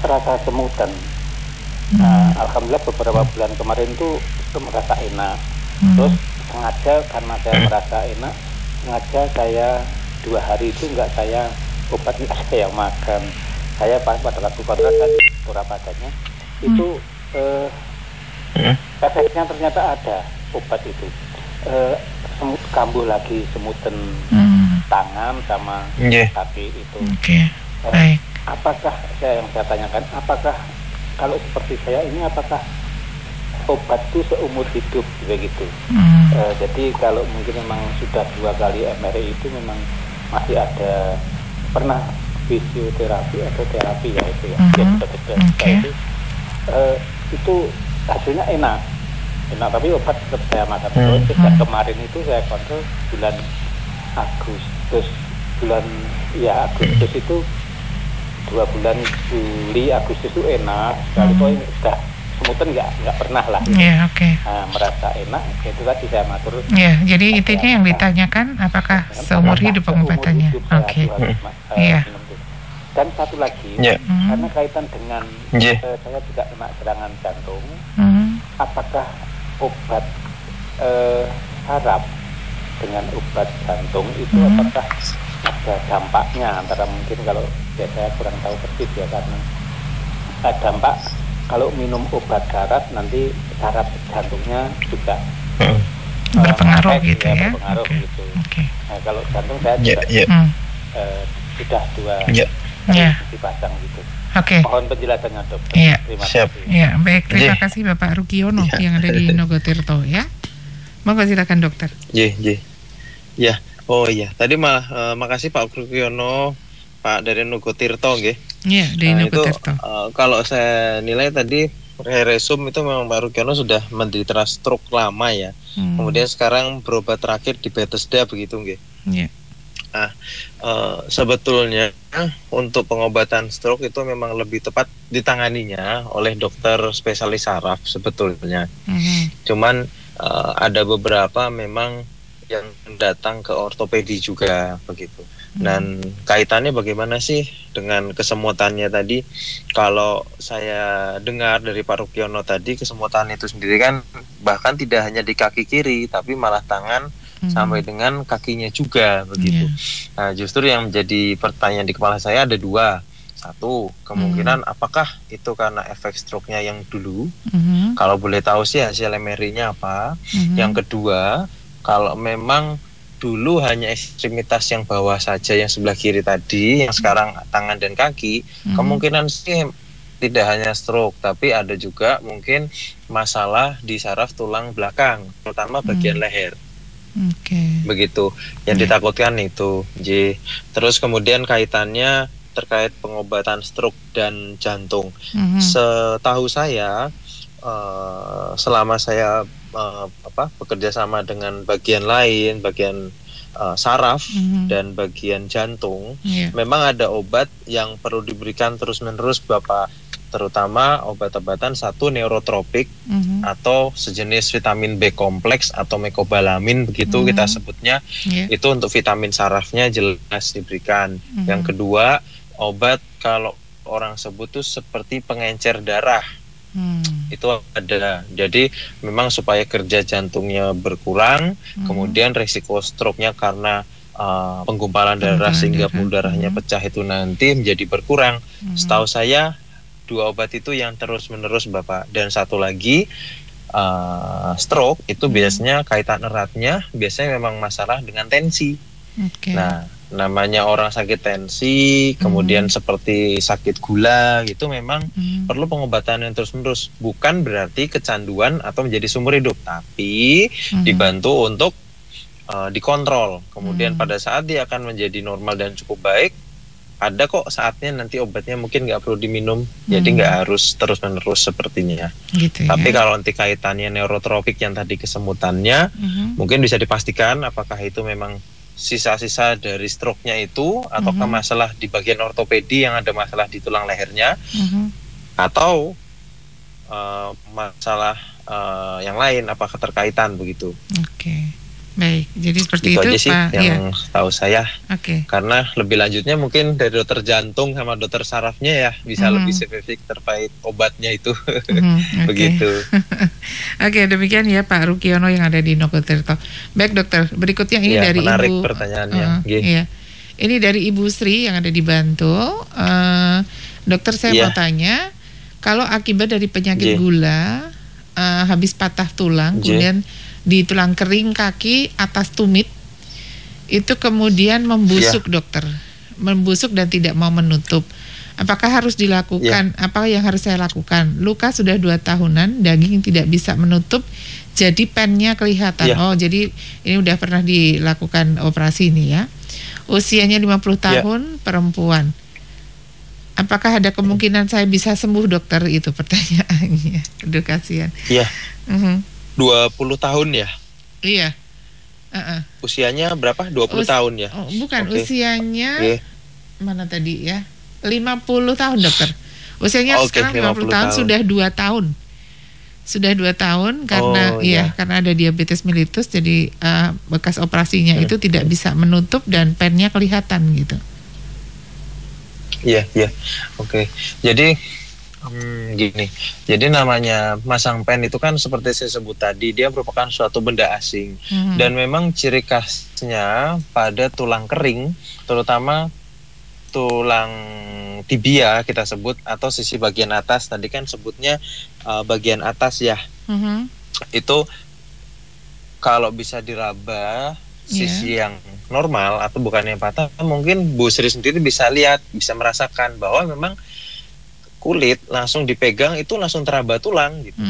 rasa semutan. Alhamdulillah beberapa bulan kemarin tuh merasa enak. Terus sengaja karena saya merasa enak, sengaja saya 2 hari itu nggak saya obat, nggak saya makan. Saya pada waktu konsultasi berat badannya itu efeknya ternyata ada obat itu. Semut kambuh lagi, semutan tangan sama kaki itu. Baik. Apakah saya tanyakan, apakah kalau seperti saya ini apakah obat itu seumur hidup begitu? Jadi kalau mungkin memang sudah 2 kali MRI itu memang masih ada, pernah fisioterapi atau terapi ya itu ya, itu hasilnya enak, tapi obat tetap saya makan terus. Sejak kemarin itu saya kontrol bulan Agustus itu 2 bulan Juli Agustus itu enak sekali, kok ini sudah semutan nggak pernah lah. Merasa enak, itu tadi saya matur. Jadi intinya yang ditanyakan apakah seumur hidup pengobatannya. Dan satu lagi, karena kaitan dengan saya juga kena serangan jantung, apakah obat saraf dengan obat jantung itu apakah ada dampaknya, antara mungkin kalau saya kurang tahu persis ya, karena ada dampak kalau minum obat saraf nanti saraf jantungnya juga berpengaruh gitu ya. Berpengaruh gitu. Nah, kalau jantung saya sudah 2 dipasang gitu. Mohon penjelasannya dokter. Terima kasih. Baik, terima kasih Bapak Rukiono yang ada di Nogotirto ya. Monggo silakan dokter. Ya. Oh iya, tadi makasih Pak Rukiono, Pak dari Nogotirto nggih. Iya, dari Nogotirto. Kalau saya nilai tadi resum itu memang Pak Rukiono sudah menderita stroke lama ya. Kemudian sekarang berobat terakhir di Bethesda begitu nggih. Iya. Sebetulnya untuk pengobatan stroke itu memang lebih tepat ditanganinya oleh dokter spesialis saraf sebetulnya. Cuman ada beberapa memang yang datang ke ortopedi juga begitu. Dan kaitannya bagaimana sih dengan kesemutannya tadi? Kalau saya dengar dari Pak Rukiono tadi, kesemutan itu sendiri kan bahkan tidak hanya di kaki kiri, tapi malah tangan sampai dengan kakinya juga begitu. Nah, justru yang menjadi pertanyaan di kepala saya ada 2. Satu, kemungkinan apakah itu karena efek stroke-nya yang dulu? Kalau boleh tahu sih hasil MRI-nya apa? Yang kedua, kalau memang dulu hanya ekstremitas yang bawah saja, yang sebelah kiri tadi, yang sekarang tangan dan kaki, kemungkinan sih tidak hanya stroke, tapi ada juga mungkin masalah di saraf tulang belakang, terutama bagian leher. Begitu yang ditakutkan itu. Terus kemudian kaitannya terkait pengobatan stroke dan jantung. Setahu saya, selama saya bekerja sama dengan bagian lain, bagian saraf dan bagian jantung, memang ada obat yang perlu diberikan terus-menerus Bapak, terutama obat-obatan satu neurotropik atau sejenis vitamin B kompleks atau mekobalamin begitu kita sebutnya. Itu untuk vitamin sarafnya jelas diberikan. Yang kedua, obat kalau orang sebut tuh seperti pengencer darah. Itu ada. Jadi memang supaya kerja jantungnya berkurang, kemudian risiko stroke-nya karena penggumpalan darah sehingga pembuluh darahnya pecah itu nanti menjadi berkurang. Setahu saya 2 obat itu yang terus-menerus Bapak. Dan satu lagi, stroke itu biasanya kaitan eratnya biasanya memang masalah dengan tensi. Nah, namanya orang sakit tensi, kemudian seperti sakit gula gitu, memang perlu pengobatan yang terus-menerus. Bukan berarti kecanduan atau menjadi seumur hidup, tapi dibantu untuk dikontrol. Kemudian pada saat dia akan menjadi normal dan cukup baik, ada kok saatnya nanti obatnya mungkin nggak perlu diminum, jadi nggak harus terus-menerus sepertinya. Tapi kalau nanti kaitannya neurotropik yang tadi kesemutannya, mungkin bisa dipastikan apakah itu memang sisa-sisa dari stroke-nya itu, ataukah masalah di bagian ortopedi yang ada masalah di tulang lehernya, atau masalah yang lain, apakah terkaitan begitu. Baik, jadi seperti itu aja sih Pak, yang tahu saya. Karena lebih lanjutnya mungkin dari dokter jantung sama dokter sarafnya ya bisa lebih spesifik terkait obatnya itu. Begitu. Demikian ya Pak Rukiono yang ada di Nogotirto. Baik dokter, berikutnya ini dari menarik Ibu. Pertanyaannya. Ini dari Ibu Sri yang ada di Bantul. Dokter, saya mau tanya, kalau akibat dari penyakit gula, habis patah tulang, kemudian di tulang kering kaki atas tumit itu kemudian membusuk dokter, membusuk dan tidak mau menutup, apakah harus dilakukan, apa yang harus saya lakukan? Luka sudah 2 tahunan, daging tidak bisa menutup, jadi pennya kelihatan. Jadi ini udah pernah dilakukan operasi ini ya. Usianya 50 tahun, perempuan. Apakah ada kemungkinan saya bisa sembuh dokter? Itu pertanyaannya. Aduh kasihan. 20 tahun ya? Iya. Usianya berapa? 20 tahun ya? Bukan, usianya mana tadi ya? 50 tahun dokter. Usianya sekarang 50 tahun, sudah 2 tahun. Sudah 2 tahun karena karena ada diabetes mellitus, jadi bekas operasinya itu tidak bisa menutup dan pennya kelihatan gitu. Jadi gini, jadi namanya masang pen itu kan seperti saya sebut tadi, dia merupakan suatu benda asing, dan memang ciri khasnya pada tulang kering, terutama tulang tibia kita sebut, atau sisi bagian atas, tadi kan sebutnya bagian atas ya, itu kalau bisa diraba sisi yang normal atau bukan yang patah, mungkin Bu Sri sendiri bisa lihat, bisa merasakan bahwa memang kulit langsung dipegang itu langsung teraba tulang gitu.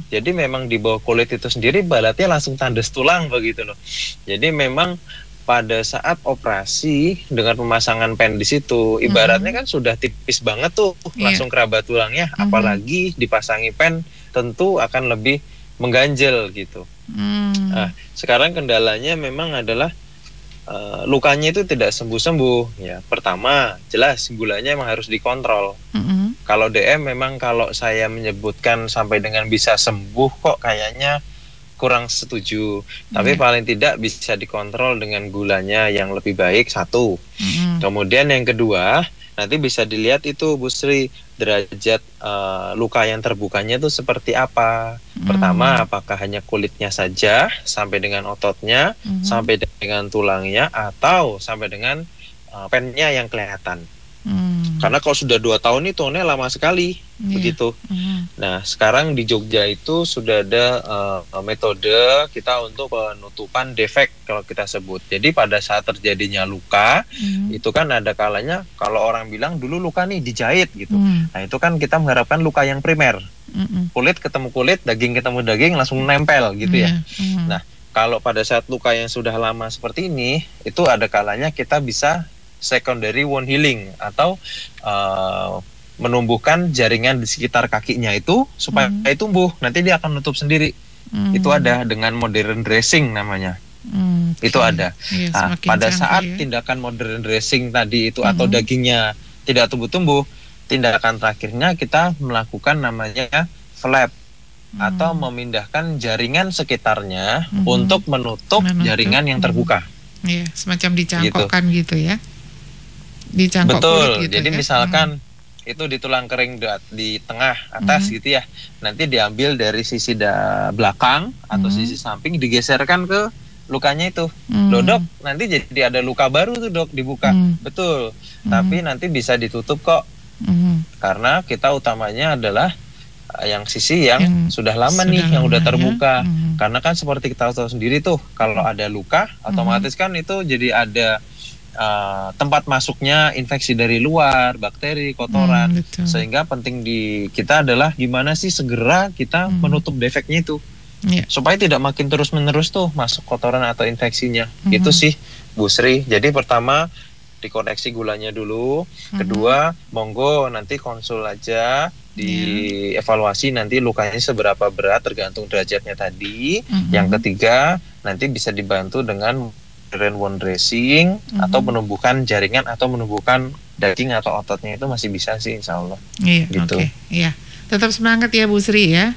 Jadi memang di bawah kulit itu sendiri balatnya langsung tandas tulang begitu loh. Jadi memang pada saat operasi dengan pemasangan pen di situ, ibaratnya kan sudah tipis banget tuh, langsung keraba tulangnya, apalagi dipasangi pen tentu akan lebih mengganjel gitu. Nah, sekarang kendalanya memang adalah lukanya itu tidak sembuh-sembuh ya. Pertama, jelas gulanya memang harus dikontrol. Kalau DM memang kalau saya menyebutkan sampai dengan bisa sembuh kok kayaknya kurang setuju. Tapi paling tidak bisa dikontrol dengan gulanya yang lebih baik, satu. Kemudian yang kedua, nanti bisa dilihat itu Bu Sri, derajat luka yang terbukanya itu seperti apa. Pertama, apakah hanya kulitnya saja sampai dengan ototnya, sampai dengan tulangnya, atau sampai dengan pennya yang kelihatan. Karena kalau sudah 2 tahun itu lama sekali, begitu. Nah, sekarang di Jogja itu sudah ada metode kita untuk penutupan defek kalau kita sebut. Jadi pada saat terjadinya luka, itu kan ada kalanya kalau orang bilang dulu luka nih dijahit gitu. Nah, itu kan kita mengharapkan luka yang primer. Kulit ketemu kulit, daging ketemu daging, langsung nempel gitu ya. Nah, kalau pada saat luka yang sudah lama seperti ini, itu ada kalanya kita bisa secondary wound healing atau menumbuhkan jaringan di sekitar kakinya itu supaya tumbuh, nanti dia akan nutup sendiri. Itu ada dengan modern dressing namanya. Itu ada. Nah, pada saat tindakan modern dressing tadi itu atau dagingnya tidak tumbuh-tumbuh, tindakan terakhirnya kita melakukan namanya flap atau memindahkan jaringan sekitarnya untuk menutup jaringan yang terbuka. Iya, semacam dicangkokkan gitu ya. Dicangkok betul. Gitu, jadi ya? misalkan itu di tulang kering di tengah atas gitu ya. Nanti diambil dari sisi belakang atau sisi samping digeserkan ke lukanya itu. Loh dok, nanti jadi ada luka baru tuh dok dibuka. Betul. Tapi nanti bisa ditutup kok. Karena kita utamanya adalah yang sisi yang sudah lama nih, yang udah terbuka. Karena kan seperti kita tahu sendiri tuh, kalau ada luka, otomatis kan itu jadi ada tempat masuknya infeksi dari luar, bakteri, kotoran. Sehingga penting di kita adalah gimana sih segera kita menutup defeknya itu. Supaya tidak makin terus-menerus tuh masuk kotoran atau infeksinya. Itu sih Bu Sri. Jadi pertama dikoreksi gulanya dulu. Kedua, monggo nanti konsul aja, dievaluasi nanti lukanya seberapa berat tergantung derajatnya tadi. Yang ketiga, nanti bisa dibantu dengan modern wound dressing atau menumbuhkan jaringan atau menumbuhkan daging atau ototnya, itu masih bisa sih insya Allah. Iya, gitu. Iya. Tetap semangat ya Bu Sri ya.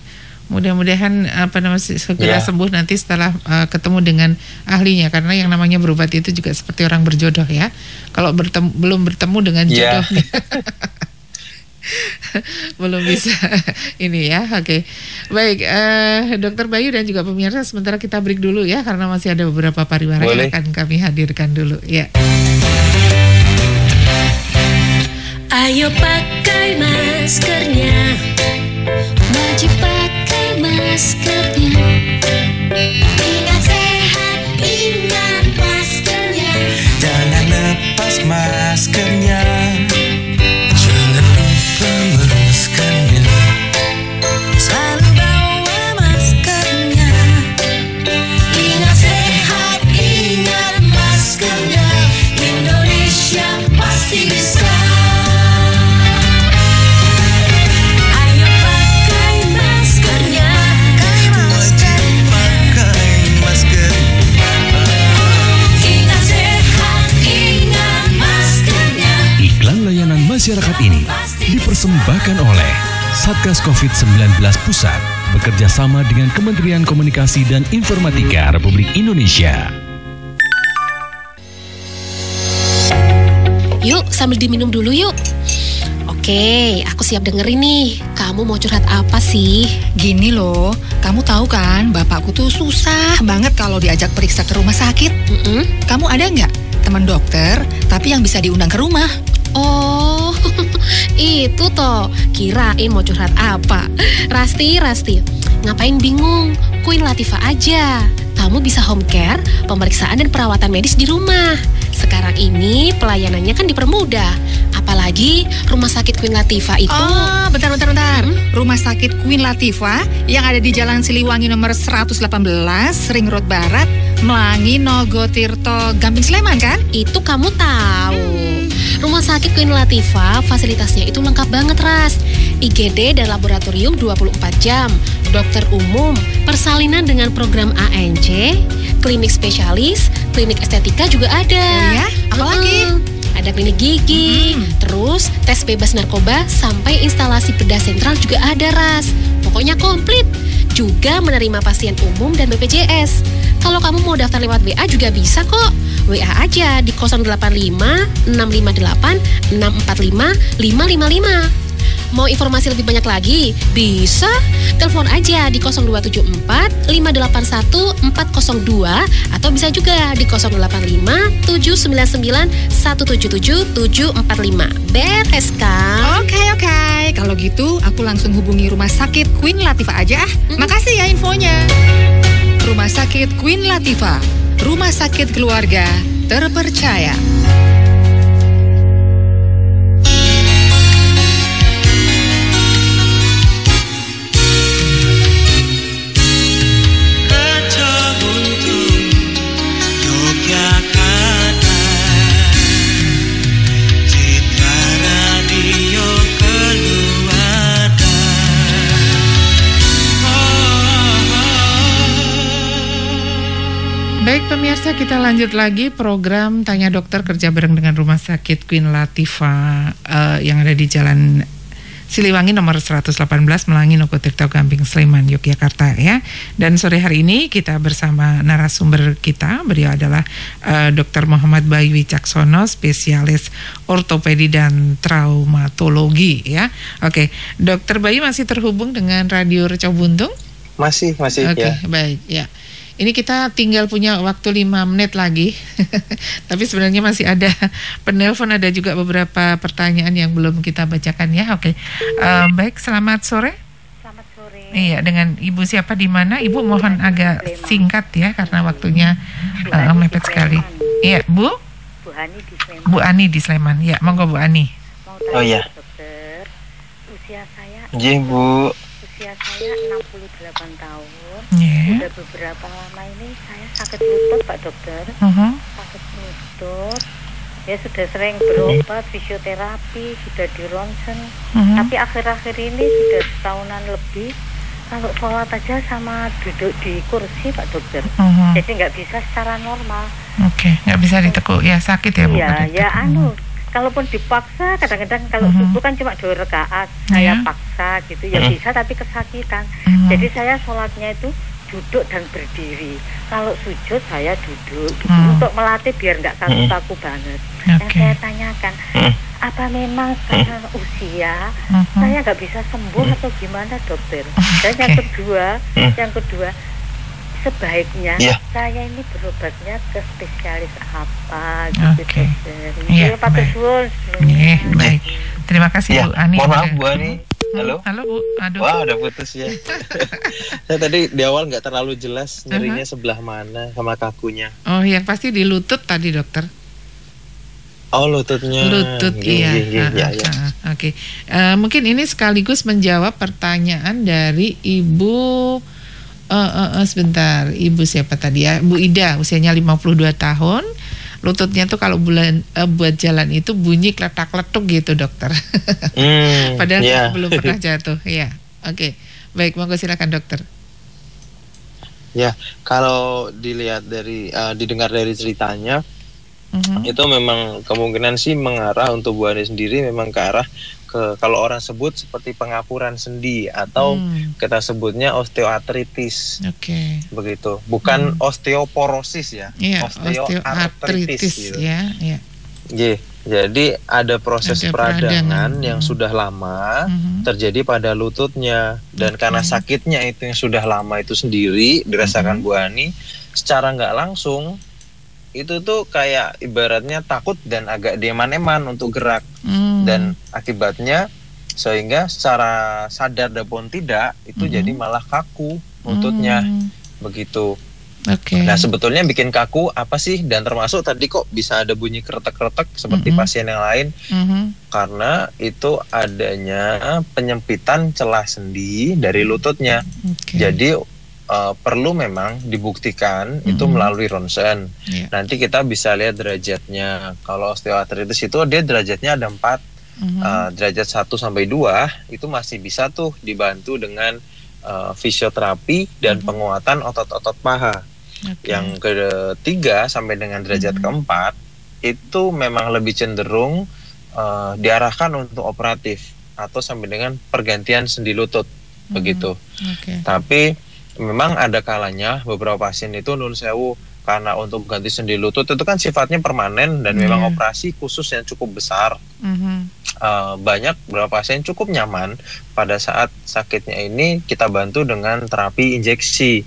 Mudah-mudahan segera sembuh nanti setelah ketemu dengan ahlinya, karena yang namanya berobat itu juga seperti orang berjodoh ya. Kalau belum bertemu dengan jodohnya belum bisa ini ya. Oke. Baik, Dokter Bayu dan juga pemirsa, sementara kita break dulu ya, karena masih ada beberapa pariwara yang akan kami hadirkan dulu ya. Ayo pakai maskernya, wajib pakai maskernya. Ingat sehat, ingat maskernya. Jangan lepas maskernya, jangan lupa maskernya. Selalu bawa maskernya. Ingat sehat, ingat maskernya. Indonesia pasti bisa. Masyarakat ini dipersembahkan oleh Satgas COVID-19 Pusat bekerja sama dengan Kementerian Komunikasi dan Informatika Republik Indonesia. Yuk, sambil diminum dulu yuk. Oke, aku siap dengerin nih. Kamu mau curhat apa sih? Gini loh, kamu tahu kan bapakku tuh susah banget kalau diajak periksa ke rumah sakit. Kamu ada nggak teman dokter tapi yang bisa diundang ke rumah? Oh, itu toh. Kirain mau curhat apa. Rasti, ngapain bingung? Queen Latifah aja. Kamu bisa home care, pemeriksaan dan perawatan medis di rumah. Sekarang ini pelayanannya kan dipermudah. Apalagi Rumah Sakit Queen Latifah itu. Oh, bentar. Rumah Sakit Queen Latifah yang ada di Jalan Siliwangi nomor 118, Ring Road Barat, Melangi, Nogotirto, Gamping Sleman kan? Itu kamu tahu. Rumah Sakit Queen Latifah fasilitasnya itu lengkap banget, Ras. IGD dan laboratorium 24 jam, dokter umum, persalinan dengan program ANC, klinik spesialis, klinik estetika juga ada. Oh ya? Apalagi? Ada klinik gigi, terus tes bebas narkoba, sampai instalasi bedah sentral juga ada, Ras. Pokoknya komplit. Juga menerima pasien umum dan BPJS. Kalau kamu mau daftar lewat WA juga bisa kok. WA aja di 085 658 645 555. Mau informasi lebih banyak lagi? Bisa. Telepon aja di 0274 581 402 atau bisa juga di 085 799 177 745. Beres kan? Oke. Kalau gitu aku langsung hubungi Rumah Sakit Queen Latifah aja ah. Makasih ya infonya. Rumah Sakit Queen Latifah, rumah sakit keluarga terpercaya. Baik pemirsa, kita lanjut lagi program Tanya Dokter kerja bareng dengan Rumah Sakit Queen Latifah yang ada di Jalan Siliwangi nomor 118 Melangi Nogotirto Gamping Sleman Yogyakarta ya. Dan sore hari ini kita bersama narasumber kita, beliau adalah Dr. Muhammad Bayu Wicaksono, spesialis ortopedi dan traumatologi ya. Oke, Dr. Bayu masih terhubung dengan Radio Reco Buntung? Masih Oke, ya. Baik ya. Ini kita tinggal punya waktu 5 menit lagi. Tapi sebenarnya masih ada penelpon, ada juga beberapa pertanyaan yang belum kita bacakan ya. Oke. Baik, selamat sore. Selamat sore. Iya, dengan Ibu siapa di mana? Ibu mohon agak singkat ya karena waktunya mepet sekali. Iya, Bu? Bu Ani di Sleman. Bu Ani di Sleman. Ya, monggo Bu Ani. Mau tanya dokter, usia saya Bu. Usia saya 68 tahun. Yeah. Udah beberapa lama ini saya sakit lutut Pak Dokter. Sakit lutut. Ya sudah sering berobat, fisioterapi, sudah di ronsen. Tapi akhir-akhir ini sudah setahunan lebih. Kalau sholat aja sama duduk di kursi Pak Dokter. Jadi nggak bisa secara normal. Oke, nggak bisa ditekuk. Ya sakit ya Bu. Iya, ya kalaupun dipaksa kadang-kadang kalau subuh kan cuma 2 rakaat saya paksa gitu ya bisa tapi kesakitan. Jadi saya sholatnya itu duduk dan berdiri. Kalau sujud saya duduk gitu, untuk melatih biar nggak kaku-kaku banget. Yang saya tanyakan, apa memang karena usia saya nggak bisa sembuh atau gimana dokter? Dan yang kedua sebaiknya saya ini berobatnya ke spesialis apa gitu dokter. Iya, baik. Terima kasih Bu Ani. Mohon maaf Bu Ani. Halo Bu. Aduh. Wah, udah putus ya. Saya tadi di awal nggak terlalu jelas nyerinya sebelah mana sama kakunya. Oh, yang pasti di lutut tadi dokter. Oh, lututnya. Lutut, iya. Oke. Mungkin ini sekaligus menjawab pertanyaan dari Ibu sebentar, Ibu siapa tadi ya? Bu Ida, usianya 52 tahun. Lututnya tuh kalau buat jalan itu bunyi kletak-kletuk gitu dokter. Padahal belum pernah jatuh. Ya, oke. Baik, monggo silakan dokter. Ya, kalau dilihat dari didengar dari ceritanya, itu memang kemungkinan sih mengarah untuk Bu Ani sendiri memang ke arah kalau orang sebut seperti pengapuran sendi atau kita sebutnya osteoartritis. Begitu. Bukan osteoporosis ya. Osteoartritis gitu. Ya. Jadi ada proses peradangan yang sudah lama terjadi pada lututnya dan karena sakitnya itu yang sudah lama itu sendiri dirasakan Bu Ani secara nggak langsung itu tuh kayak ibaratnya takut dan agak dieman-eman untuk gerak dan akibatnya sehingga secara sadar ataupun tidak itu jadi malah kaku lututnya begitu. Nah sebetulnya bikin kaku apa sih dan termasuk tadi kok bisa ada bunyi kretek-kretek seperti pasien yang lain karena itu adanya penyempitan celah sendi dari lututnya. Jadi perlu memang dibuktikan itu melalui ronsen. Nanti kita bisa lihat derajatnya. Kalau osteoartritis itu dia derajatnya ada 4. Derajat 1 sampai 2 itu masih bisa tuh dibantu dengan fisioterapi dan penguatan otot-otot paha. Yang ketiga sampai dengan derajat keempat itu memang lebih cenderung diarahkan untuk operatif atau sampai dengan pergantian sendi lutut begitu. Tapi memang ada kalanya beberapa pasien itu nun sewu karena untuk ganti sendi lutut itu kan sifatnya permanen dan memang operasi khusus yang cukup besar. banyak beberapa pasien cukup nyaman pada saat sakitnya ini kita bantu dengan terapi injeksi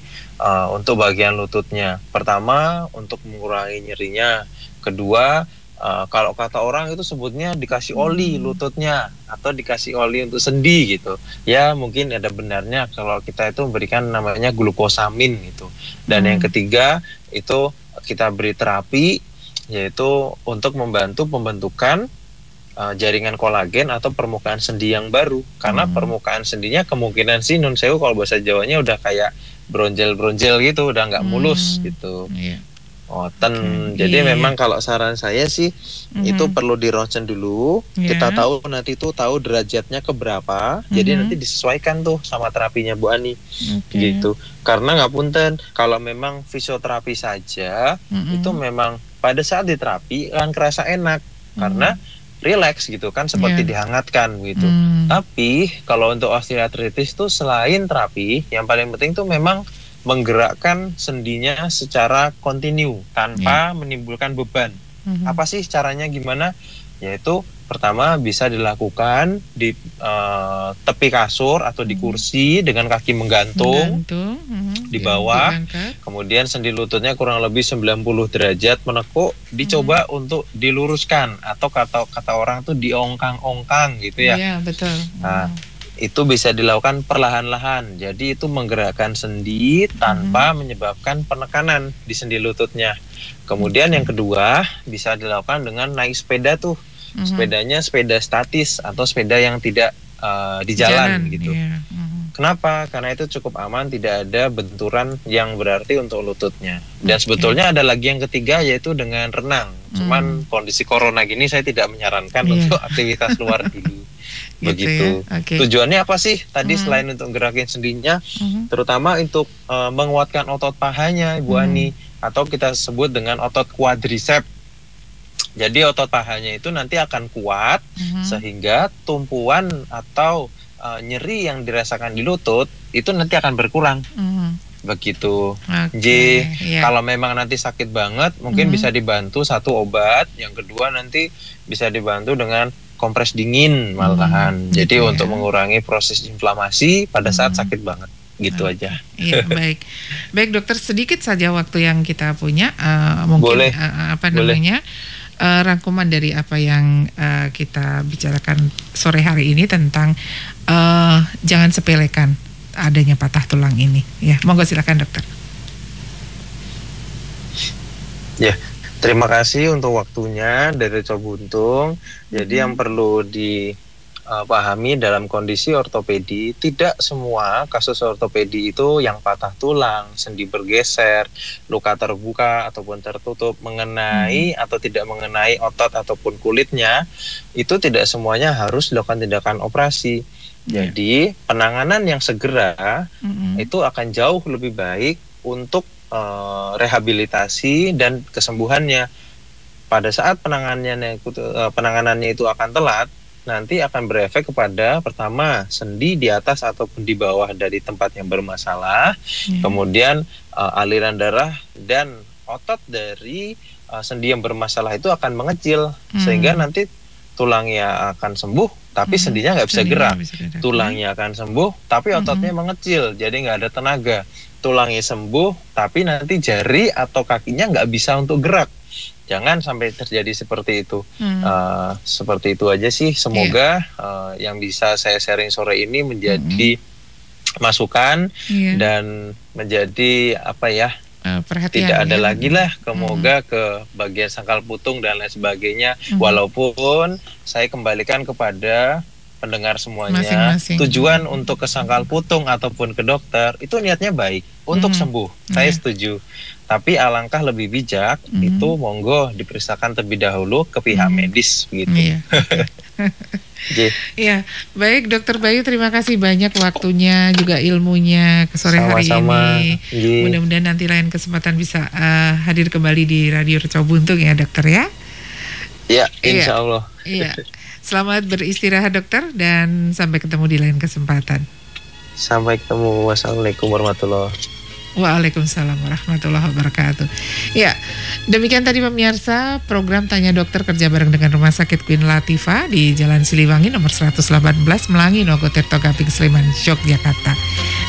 untuk bagian lututnya. Pertama untuk mengurangi nyerinya, kedua kalau kata orang itu sebutnya dikasih oli lututnya atau dikasih oli untuk sendi gitu. Ya mungkin ada benarnya kalau kita itu memberikan namanya glukosamin gitu. Dan yang ketiga itu kita beri terapi yaitu untuk membantu pembentukan jaringan kolagen atau permukaan sendi yang baru. Karena permukaan sendinya kemungkinan sih nun sewu kalau bahasa Jawanya udah kayak bronjel-bronjel gitu, udah nggak mulus gitu. Jadi memang kalau saran saya sih itu perlu di ronsen dulu. Kita tahu nanti tuh tahu derajatnya keberapa. Jadi nanti disesuaikan tuh sama terapinya Bu Ani. Gitu. Karena nggak punten kalau memang fisioterapi saja itu memang pada saat diterapi kan kerasa enak karena relax gitu kan seperti dihangatkan gitu. Tapi kalau untuk osteoartritis tuh selain terapi yang paling penting tuh memang menggerakkan sendinya secara kontinu tanpa menimbulkan beban. Apa sih caranya gimana? Yaitu pertama bisa dilakukan di tepi kasur atau di kursi dengan kaki menggantung di bawah. Kemudian sendi lututnya kurang lebih 90 derajat menekuk. Dicoba untuk diluruskan atau kata orang tuh diongkang-ongkang gitu ya. Iya, betul. Nah, itu bisa dilakukan perlahan-lahan. Jadi itu menggerakkan sendi tanpa menyebabkan penekanan di sendi lututnya. Kemudian yang kedua bisa dilakukan dengan naik sepeda tuh. Sepedanya sepeda statis atau sepeda yang tidak di jalan gitu. Kenapa? Karena itu cukup aman, tidak ada benturan yang berarti untuk lututnya. Dan sebetulnya ada lagi yang ketiga yaitu dengan renang. Cuman kondisi corona gini saya tidak menyarankan untuk aktivitas luar dulu. Begitu. Tujuannya apa sih? Tadi selain untuk gerakin sendinya, terutama untuk menguatkan otot pahanya, Ibu Ani, atau kita sebut dengan otot quadricep. Jadi otot pahanya itu nanti akan kuat sehingga tumpuan atau nyeri yang dirasakan di lutut itu nanti akan berkurang. Begitu. Jadi kalau memang nanti sakit banget, mungkin bisa dibantu satu obat, yang kedua nanti bisa dibantu dengan kompres dingin malahan. Jadi untuk mengurangi proses inflamasi pada saat sakit banget. Gitu aja. Iya, baik. Baik dokter, sedikit saja waktu yang kita punya, mungkin rangkuman dari apa yang kita bicarakan sore hari ini tentang jangan sepelekan adanya patah tulang ini. Ya, monggo silakan dokter. Ya, terima kasih untuk waktunya dari Cobuntung. Jadi yang perlu dipahami dalam kondisi ortopedi, tidak semua kasus ortopedi itu yang patah tulang, sendi bergeser, luka terbuka ataupun tertutup, mengenai atau tidak mengenai otot ataupun kulitnya, itu tidak semuanya harus dilakukan tindakan operasi. Jadi penanganan yang segera itu akan jauh lebih baik untuk rehabilitasi dan kesembuhannya. Pada saat penanganannya itu akan telat, nanti akan berefek kepada pertama sendi di atas ataupun di bawah dari tempat yang bermasalah, kemudian aliran darah dan otot dari sendi yang bermasalah itu akan mengecil, sehingga nanti tulangnya akan sembuh tapi sendinya nggak bisa gerak. Tulangnya akan sembuh tapi ototnya mengecil, jadi nggak ada tenaga. Tulangnya sembuh tapi nanti jari atau kakinya nggak bisa untuk gerak. Jangan sampai terjadi seperti itu. Seperti itu aja sih. Semoga yang bisa saya sharing sore ini menjadi masukan dan menjadi perhatian, tidak ada lagi lah semoga ke bagian sangkal putung dan lain sebagainya. Walaupun saya kembalikan kepada pendengar semuanya, tujuan untuk ke sangkal putung ataupun ke dokter itu niatnya baik untuk sembuh. Saya setuju. Tapi alangkah lebih bijak itu monggo diperiksakan terlebih dahulu ke pihak medis begitu. Ya, baik Dokter Bayu, terima kasih banyak waktunya juga ilmunya ke sore hari ini. Mudah-mudahan nanti lain kesempatan bisa hadir kembali di Radio Cobuntung ya dokter ya. Ya, insya Allah. Iya. Selamat beristirahat dokter dan sampai ketemu di lain kesempatan. Sampai ketemu. Wassalamualaikum warahmatullahi wabarakatuh. Waalaikumsalam warahmatullahi wabarakatuh. Ya, demikian tadi pemirsa program Tanya Dokter kerja bareng dengan Rumah Sakit Queen Latifah di Jalan Siliwangi nomor 118 Melangi Nogotirto Gaping Sleman Yogyakarta.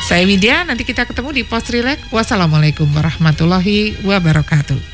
Saya Widya, nanti kita ketemu di Post Relax. Wassalamualaikum warahmatullahi wabarakatuh.